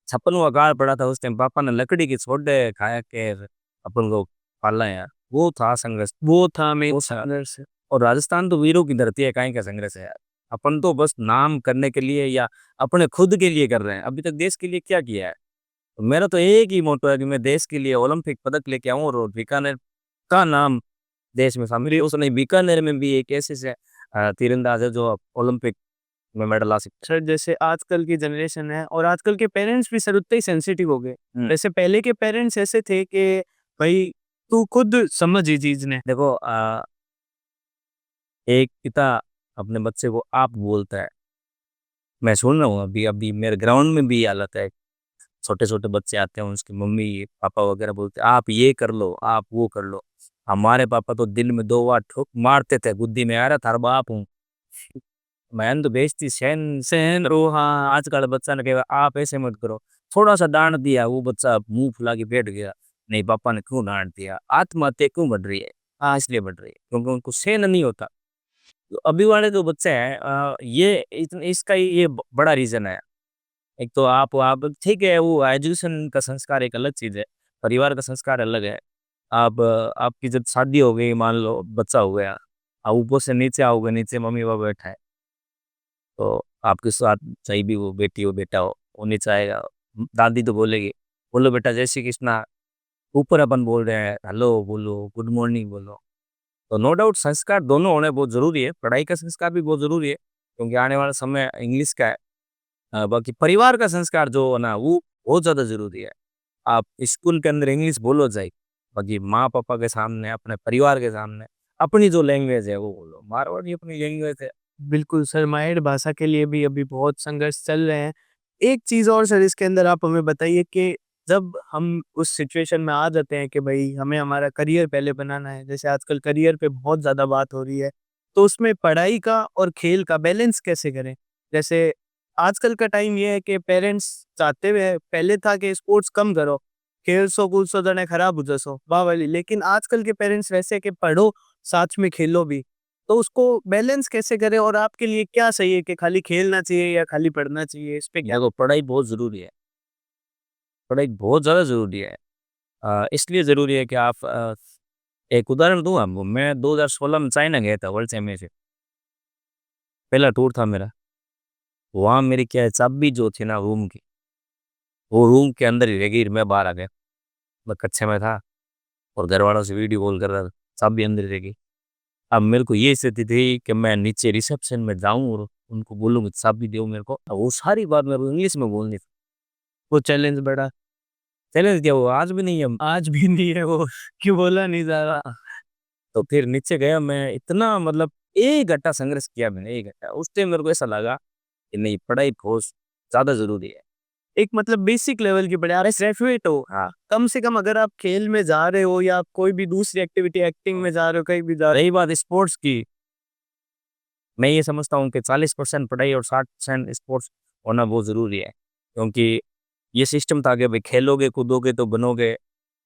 56वाँ अकाल पड़ा था उस टाइम, पापा ने लकड़ी की सोडे खाया के अपन को पाला है यार, वो था संघर्ष, वो था मेन वो था। संघर्ष। और राजस्थान तो वीरों की धरती है, काहे का संघर्ष है यार। अपन तो बस नाम करने के लिए या अपने खुद के लिए कर रहे हैं, अभी तक देश के लिए क्या किया है? तो मेरा तो एक ही मोटो है कि मैं देश के लिए ओलंपिक पदक लेके आऊँ और बीकानेर का नाम देश में शामिल हो। उसने बीकानेर में भी एक ऐसे से तीरंदाज है जो ओलंपिक में मेडल ला सकता सर जैसे आजकल की जनरेशन है और आजकल के पेरेंट्स भी सर उतने ही सेंसिटिव हो गए। है। जैसे पहले के पेरेंट्स ऐसे थे कि भाई तू खुद समझ ये चीज़ ने। देखो एक पिता अपने बच्चे को आप बोलता है, मैं सुन रहा हूँ अभी अभी मेरे ग्राउंड में भी ये हालत है, छोटे-छोटे बच्चे आते हैं, उसकी मम्मी, पापा वगैरह बोलते हैं, "आप ये कर लो, आप वो कर लो।" हमारे पापा तो दिन में 2 बार ठोक मारते थे गुद्दी में, "अरे थारा बाप हूँ।" मैंने तो बेइज्जती सहन सहन रो हाँ, आजकल बच्चा ने कहा, "आप ऐसे मत करो।" थोड़ा-सा डाँट दिया, वो बच्चा मुँह फुला के बैठ गया, "नहीं, पापा ने क्यों डाँट दिया? आत्महत्या क्यों बढ़ रही है?" हाँ, इसलिए बढ़ रही है, क्योंकि उनको सहन नहीं होता। तो अभी वाले जो बच्चे हैं ये इसका ये बड़ा रीज़न है। एक तो आप ठीक है, वो एजुकेशन का संस्कार एक अलग चीज़ है, परिवार का संस्कार अलग है। आप आपकी जब शादी हो गई, मान लो बच्चा हो गया, आप ऊपर से नीचे आओगे, नीचे मम्मी-पापा बैठा है, तो आपके साथ चाहे भी वो बेटी हो, बेटा हो, वो नीचे आएगा, दादी तो बोलेगी, "बोलो बेटा जय श्री कृष्णा।" ऊपर अपन बोल रहे हैं, "हेलो" बोलो, "गुड मॉर्निंग" बोलो। तो नो डाउट संस्कार दोनों होने बहुत ज़रूरी है, पढ़ाई का संस्कार भी बहुत ज़रूरी है, क्योंकि आने वाला समय इंग्लिश का है। बाकी परिवार का संस्कार जो है ना, वो बहुत ज़्यादा ज़रूरी है। आप स्कूल के अंदर इंग्लिश बोलो चाहे, बाकी माँ-पापा के सामने, अपने परिवार के सामने, अपनी जो लैंग्वेज है वो बोलो। मारवाड़ी अपनी लैंग्वेज है। बिल्कुल सर, माइंड भाषा के लिए भी अभी बहुत संघर्ष चल रहे हैं। एक चीज़ और सर इसके अंदर आप हमें बताइए कि जब हम उस सिचुएशन में आ जाते हैं कि भई हमें हमारा करियर पहले बनाना है, जैसे आजकल करियर पे बहुत ज़्यादा बात हो रही है, तो उसमें पढ़ाई का और खेल का बैलेंस कैसे करें? जैसे आजकल का टाइम ये है कि पेरेंट्स चाहते हुए पहले था कि स्पोर्ट्स कम करो, खेल-सो कूद-सो जने खराब हो जसो, वाह वाली। लेकिन आजकल के पेरेंट्स वैसे हैं कि पढ़ो, साथ में खेलो भी। तो उसको बैलेंस कैसे करें और आपके लिए क्या सही है कि खाली खेलना चाहिए या खाली पढ़ना चाहिए? इस पे क्या? देखो पढ़ाई बहुत ज़रूरी है, पढ़ाई बहुत ज़्यादा ज़रूरी है। इसलिए ज़रूरी है कि आप एक उदाहरण दूँ आपको, मैं 2016 में चाइना गया था वर्ल्ड चैंपियनशिप, पहला टूर था मेरा। वहाँ मेरी क्या है चाबी जो थी ना रूम की, वो रूम के अंदर ही रह गई, मैं बाहर आ गया। मैं कक्षा में था और घरवालों से वीडियो कॉल कर रहा था, चाबी अंदर ही रह गई। अब मेरे को ये स्थिति थी कि मैं नीचे रिसेप्शन में जाऊँ और उनको बोलूँ कि चाबी दो मेरे को। अब वो सारी बात मेरे को इंग्लिश में बोलनी थी। वो चैलेंज बड़ा चैलेंज क्या हुआ आज भी नहीं है। आज भी नहीं है वो कि बोला नहीं जा रहा। तो फिर नीचे गया मैं, इतना मतलब 1 घंटा संघर्ष किया मैंने, 1 घंटा। उस टाइम मेरे को ऐसा लगा कि नहीं, पढ़ाई बहुत ज़्यादा ज़रूरी है। एक मतलब बेसिक लेवल की पढ़ाई, आप ग्रेजुएट हो, हाँ, कम से कम अगर आप खेल में जा रहे हो या कोई भी दूसरी एक्टिविटी, एक्टिंग में जा रहे हो, कहीं भी जा रहे रही बात स्पोर्ट्स की, मैं ये समझता हूँ कि 40% पढ़ाई और 60% स्पोर्ट्स होना बहुत ज़रूरी है। क्योंकि ये सिस्टम था कि भाई खेलोगे, कूदोगे तो बनोगे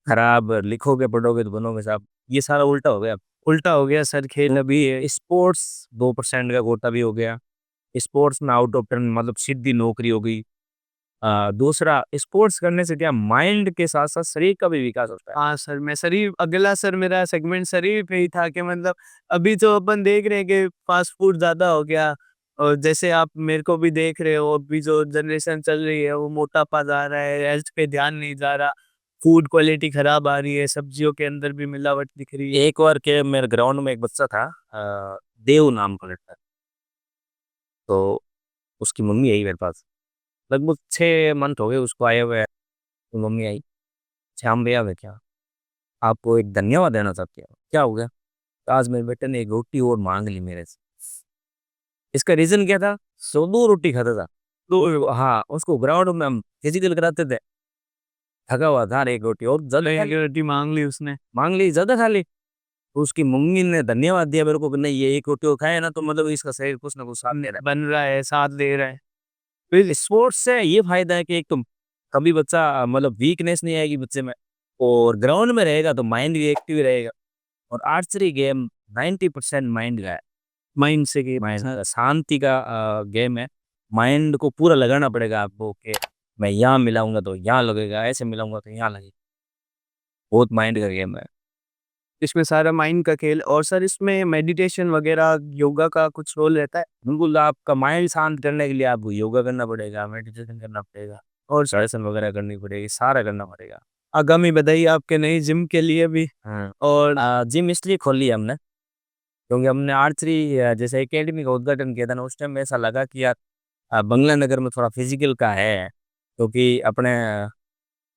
खराब, लिखोगे, पढ़ोगे तो बनोगे साहब। ये सारा उल्टा हो गया। हो, उल्टा हो गया सर, खेल अभी है। स्पोर्ट्स 2% का कोटा भी हो गया। स्पोर्ट्स में आउट ऑफ टर्न मतलब सीधी नौकरी हो गई। दूसरा स्पोर्ट्स करने से क्या माइंड के साथ-साथ शरीर का भी विकास होता है। हाँ सर, मैं शरीर अगला सर मेरा सेगमेंट शरीर पे ही था कि मतलब अभी जो अपन देख रहे हैं कि फास्ट फूड ज़्यादा हो गया, और जैसे आप मेरे को भी देख रहे हो, अभी जो जनरेशन चल रही है वो मोटापा जा रहा है, हेल्थ पे ध्यान नहीं जा रहा, फूड क्वालिटी खराब आ रही है, सब्जियों के अंदर भी मिलावट दिख रही है। एक बार के मेरे ग्राउंड में एक बच्चा था, देव नाम का लड़का, तो उसकी मम्मी आई मेरे पास। लगभग 6 मंथ हो गए उसको आए हुए। तो मम्मी आई, "श्याम भैया मैं क्या आपको एक धन्यवाद देना चाहती हूँ।" "क्या हो गया?" "तो आज मेरे बेटे ने 1 रोटी और माँग ली मेरे से।" इसका रीज़न क्या था? सो 2 रोटी खाता था। तो हाँ, उसको ग्राउंड में हम फिज़िकल कराते थे। थका हुआ था, 1 रोटी और ज़्यादा खा ली, रोटी मांग ली उसने। माँग ली, ज़्यादा खा ली। तो उसकी मम्मी ने धन्यवाद दिया मेरे को कि नहीं, ये 1 रोटी वो खाया ना तो मतलब इसका शरीर कुछ ना कुछ साथ दे रहा है। बन रहा है, साथ दे रहा है। फिर स्पोर्ट्स से ये फ़ायदा है कि एक तो कभी बच्चा मतलब वीकनेस नहीं आएगी बच्चे में, और ग्राउंड में रहेगा तो माइंड भी एक्टिव रहेगा। और आर्चरी गेम 90% माइंड का है। माइंड से गेम माइंड सर। का शांति का गेम है। माइंड को पूरा लगाना पड़ेगा आपको कि मैं यहाँ मिलाऊँगा तो यहाँ लगेगा, ऐसे मिलाऊँगा तो यहाँ लगेगा। बहुत माइंड का गेम है। इसमें सारा माइंड का खेल, और सर इसमें मेडिटेशन वगैरह, योगा का कुछ रोल रहता है? बिल्कुल, आपका माइंड शांत करने के लिए आपको योगा करना पड़ेगा, मेडिटेशन करना पड़ेगा और मेडिटेशन वगैरह करनी पड़ेगी, सारा करना पड़ेगा। आगामी बधाई आपके नई जिम के लिए भी। हाँ। और जिम इसलिए खोली है हमने क्योंकि हमने आर्चरी जैसे एकेडमी का उद्घाटन किया था ना, उस टाइम ऐसा लगा कि यार बंगला नगर में थोड़ा फिजिकल का है, क्योंकि अपने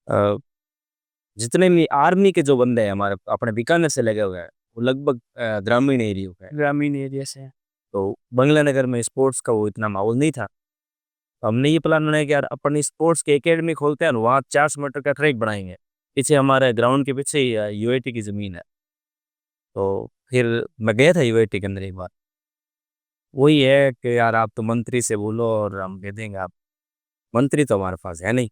अ, जितने भी आर्मी के जो बंदे हैं हमारे अपने बीकानेर से लगे हुए हैं, वो लगभग ग्रामीण एरिया के हैं। ग्रामीण एरिया से हैं। तो बंगला नगर में स्पोर्ट्स का वो इतना माहौल नहीं था। तो हमने ये प्लान बनाया कि यार अपन स्पोर्ट्स की एकेडमी खोलते हैं और वहाँ 400 मीटर का ट्रैक बनाएँगे। पीछे हमारे ग्राउंड के पीछे ही यूआईटी की ज़मीन है। तो फिर मैं गया था यूआईटी के अंदर एक बार। वही है कि यार आप तो मंत्री से बोलो और हम दे देंगे आप। मंत्री तो हमारे पास है नहीं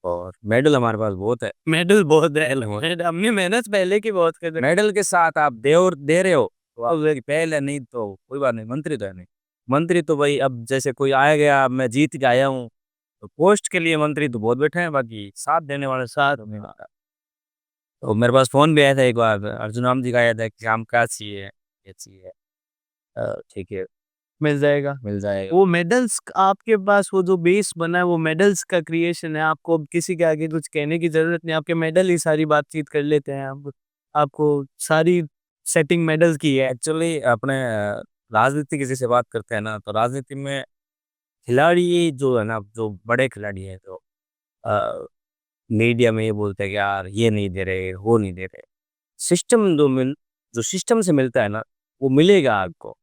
और मेडल हमारे पास बहुत है। मेडल बहुत है। मेडल बहुत हमने मेहनत पहले की बहुत कर रखी मेडल के साथ आप दे रहे हो तो आप पहले नहीं तो कोई बात नहीं, मंत्री तो है नहीं। मंत्री तो भाई अब जैसे कोई आया गया, अब मैं जीत के आया हूँ, तो पोस्ट के लिए मंत्री तो बहुत बैठे हैं, बाकी साथ देने वाले साथ नहीं मिलता। तो मेरे पास फ़ोन भी आया था एक बार, अर्जुन राम जी का आया था कि काम क्या चाहिए? ये चाहिए। ठीक है, मिल जाएगा। मिल जाएगा। वो मेडल्स आपके पास, वो जो बेस बना है वो मेडल्स का क्रिएशन है, आपको अब किसी के आगे कुछ कहने की ज़रूरत नहीं, आपके मेडल ही सारी बातचीत कर लेते हैं, आप आपको सारी सेटिंग मेडल की है। एक्चुअली अपने राजनीति की जैसे बात करते हैं ना, तो राजनीति में खिलाड़ी जो है ना, जो बड़े खिलाड़ी हैं, तो अ, मीडिया में ये बोलते हैं कि यार ये नहीं दे रहे, वो नहीं दे रहे। सिस्टम जो सिस्टम से मिलता है ना, वो मिलेगा आपको,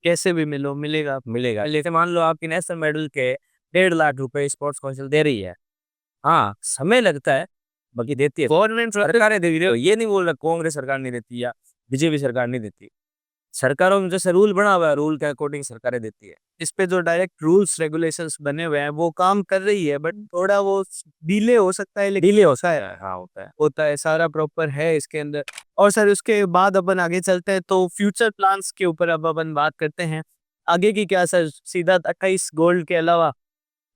कैसे भी मिलो, मिलेगा। मिलेगा। जैसे मान लो आपकी नेशनल मेडल के 1.5 लाख रुपए स्पोर्ट्स काउंसिल दे रही है। हाँ, समय लगता है, बाकी देती है। गवर्नमेंट सरकारें दे रही है, ये नहीं बोल रहा कांग्रेस सरकार नहीं देती या बीजेपी सरकार नहीं देती। सरकारों में जैसे रूल बना हुआ है, रूल के अकॉर्डिंग सरकारें देती है। इस पे जो डायरेक्ट रूल्स रेगुलेशंस बने हुए हैं वो काम कर रही है, बट थोड़ा वो डिले हो सकता है, लेकिन डिले हो होता है, सकता है, हाँ होता है। होता है, सारा प्रॉपर है इसके अंदर। और सर उसके बाद अपन आगे चलते हैं, तो फ्यूचर प्लान्स के ऊपर अब अपन बात करते हैं। आगे की क्या सर, सीधा 28 गोल्ड के अलावा?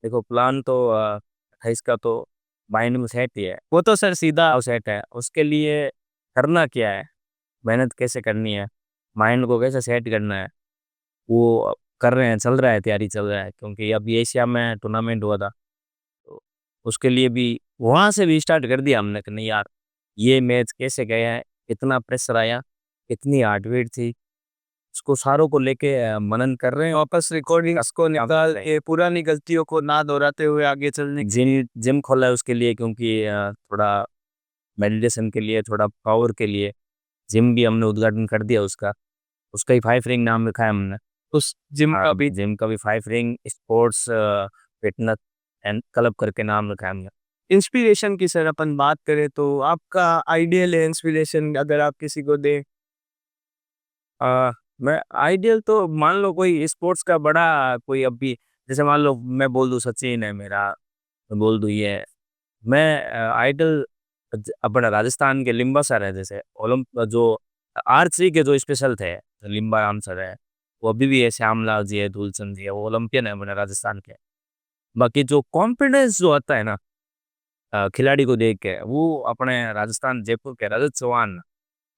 देखो प्लान तो 28 का तो माइंड में सेट ही है, वो तो सर सीधा। और सेट है। उसके लिए करना क्या है, मेहनत कैसे करनी है, माइंड को कैसे सेट करना है, वो कर रहे हैं, चल रहा है, तैयारी चल रहा है। क्योंकि अभी एशिया में टूर्नामेंट हुआ था, तो उसके लिए भी वहाँ से भी स्टार्ट कर दिया हमने कि नहीं यार, ये मैच कैसे गया है, कितना प्रेशर आया, कितनी हार्टबीट थी, उसको सारों को लेके मनन कर रहे हैं। वापस रिकॉर्डिंग्स को निकाल के पुरानी गलतियों को ना दोहराते हुए आगे चलने की। जिम जिम खोला है उसके लिए, क्योंकि थोड़ा मेडिटेशन के लिए, थोड़ा पावर के लिए जिम भी हमने उद्घाटन कर दिया उसका। उसका ही 5 रिंग नाम रखा है हमने। उस जिम का भी जिम का भी 5 ring sports fitness and club करके नाम रखा है हमने। इंस्पिरेशन की सर अपन बात करें तो आपका आइडियल है इंस्पिरेशन अगर आप किसी को दें? मैं आइडियल तो मान लो कोई स्पोर्ट्स का बड़ा कोई अभी जैसे मान लो मैं बोल दूँ सचिन है मेरा, मैं बोल दूँ ये है। मैं आइडल अपना राजस्थान के लिम्बा सर है जैसे जो आर्चरी के जो स्पेशल थे लिम्बा राम सर है, वो अभी भी है। श्यामलाल जी है, धूलचंद जी है, वो ओलंपियन है अपने राजस्थान के। बाकी जो कॉन्फिडेंस जो आता है ना खिलाड़ी को देख के, वो अपने राजस्थान जयपुर के रजत चौहान,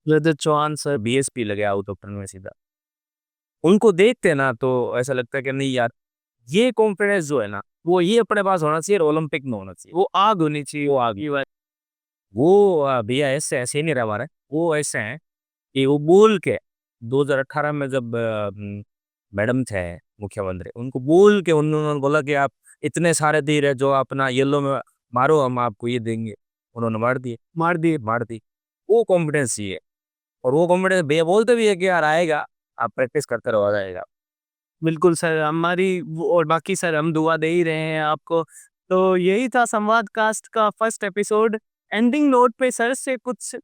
रजत चौहान सर। बीएसपी लगे आउट ऑफ टर्न में सीधा। उनको देखते हैं ना तो ऐसा लगता है कि नहीं यार, ये कॉन्फिडेंस जो है ना, वो ये अपने पास होना चाहिए और ओलंपिक में होना चाहिए। वो आग होनी चाहिए। वो आगे ये बात वो भैया ऐसे ऐसे नहीं रहा हमारे, वो ऐसे हैं कि वो बोल के 2018 में जब मैडम थे मुख्यमंत्री, उनको बोल के उन्होंने बोला कि आप इतने सारे तीर है जो अपना येलो में मारो, हम आपको ये देंगे। उन्होंने मार दिए, मार दिए। मार दी। वो कॉन्फिडेंस चाहिए और वो कॉन्फिडेंस भैया बोलते भी है कि यार आएगा, आप प्रैक्टिस करते रहो, आ जाएगा। बिल्कुल सर, हमारी और बाकी सर हम दुआ दे ही रहे हैं आपको। तो यही था संवाद कास्ट का फर्स्ट एपिसोड। एंडिंग नोट पे सर से कुछ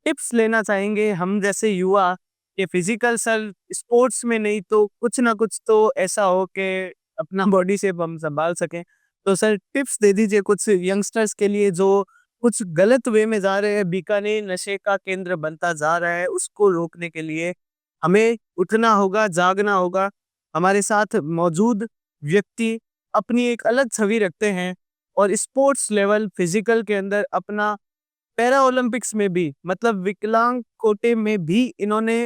टिप्स लेना चाहेंगे हम जैसे युवा कि फिजिकल सर स्पोर्ट्स में नहीं तो कुछ ना कुछ तो ऐसा हो कि अपना बॉडी शेप हम संभाल सकें। तो सर टिप्स दे दीजिए कुछ यंगस्टर्स के लिए जो कुछ गलत वे में जा रहे हैं, बीकानेर नशे का केंद्र बनता जा रहा है, उसको रोकने के लिए हमें उठना होगा, जागना होगा। हमारे साथ मौजूद व्यक्ति अपनी एक अलग छवि रखते हैं और स्पोर्ट्स लेवल फिजिकल के अंदर अपना पैरा ओलंपिक्स में भी मतलब विकलांग कोटे में भी इन्होंने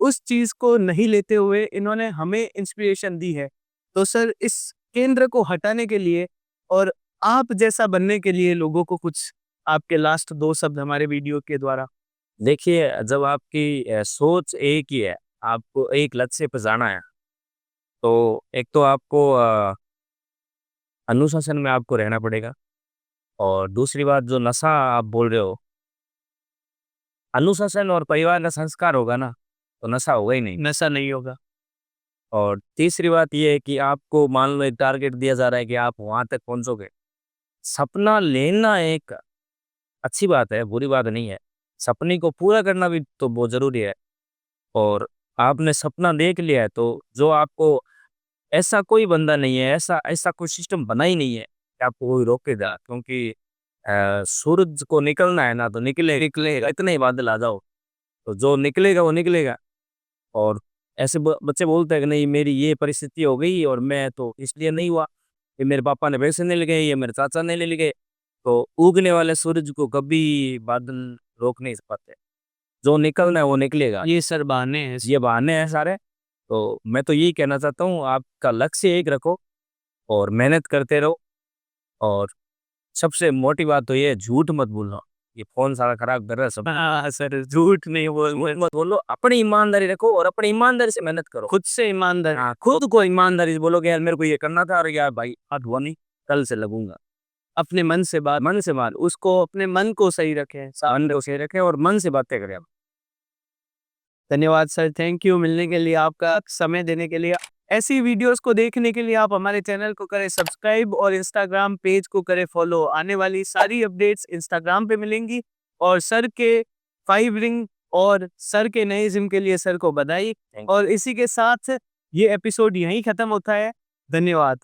उस चीज को नहीं लेते हुए इन्होंने हमें इंस्पिरेशन दी है। तो सर इस केंद्र को हटाने के लिए और आप जैसा बनने के लिए लोगों को कुछ आपके लास्ट 2 शब्द हमारे वीडियो के द्वारा। देखिए, जब आपकी सोच एक ही है, आपको एक लक्ष्य पे जाना है, तो एक तो आपको अनुशासन में आपको रहना पड़ेगा और दूसरी बात जो नशा आप बोल रहे हो, अनुशासन और परिवार का संस्कार होगा ना, तो नशा होगा ही नहीं। नशा नहीं होगा। और तीसरी बात ये है कि आपको मान लो एक टारगेट दिया जा रहा है कि आप वहाँ तक पहुँचोगे। सपना लेना एक अच्छी बात है, बुरी बात नहीं है। सपने को पूरा करना भी तो बहुत ज़रूरी है और आपने सपना देख लिया है तो जो आपको ऐसा कोई बंदा नहीं है, ऐसा ऐसा कोई सिस्टम बना ही नहीं है कि आपको कोई रोकेगा क्योंकि सूरज को निकलना है ना तो निकलेगा, इतने ही बादल आ जाओ, तो जो निकलेगा वो निकलेगा। और ऐसे बच्चे बोलते हैं कि नहीं मेरी ये परिस्थिति हो गई और मैं तो इसलिए नहीं हुआ, ये मेरे पापा ने पैसे नहीं लगाए, ये मेरे चाचा ने ले गए। तो उगने वाले सूरज को कभी बादल रोक नहीं पाते, जो निकलना है वो निकलेगा। ये सर बहाने हैं। ये बहाने हैं सारे। तो मैं तो यही कहना चाहता हूँ, आपका लक्ष्य एक रखो और मेहनत करते रहो। और सबसे मोटी बात तो ये है, झूठ मत बोलना। ये फ़ोन सारा खराब कर रहा है सब। हाँ सर, झूठ नहीं झूठ मत बोलो, अपनी ईमानदारी रखो और अपनी ईमानदारी से मेहनत करो। खुद से ईमानदार। हाँ, खुद को ईमानदारी से बोलो कि यार मेरे को ये करना था और यार भाई आज हुआ नहीं, कल से लगूँगा। अपने मन से बात, मन से मान उसको अपने मन को सही रखें। मन को सही रखें और मन से बातें करें आप। धन्यवाद सर, थैंक यू मिलने के लिए, आपका समय देने के लिए। ऐसी वीडियोस को देखने के लिए आप हमारे चैनल को करें सब्सक्राइब और इंस्टाग्राम पेज को करें फॉलो। आने वाली सारी अपडेट्स इंस्टाग्राम पे मिलेंगी। और सर के 5 रिंग और सर के नए जिम के लिए सर को बधाई। और इसी के साथ ये एपिसोड यहीं खत्म होता है। धन्यवाद।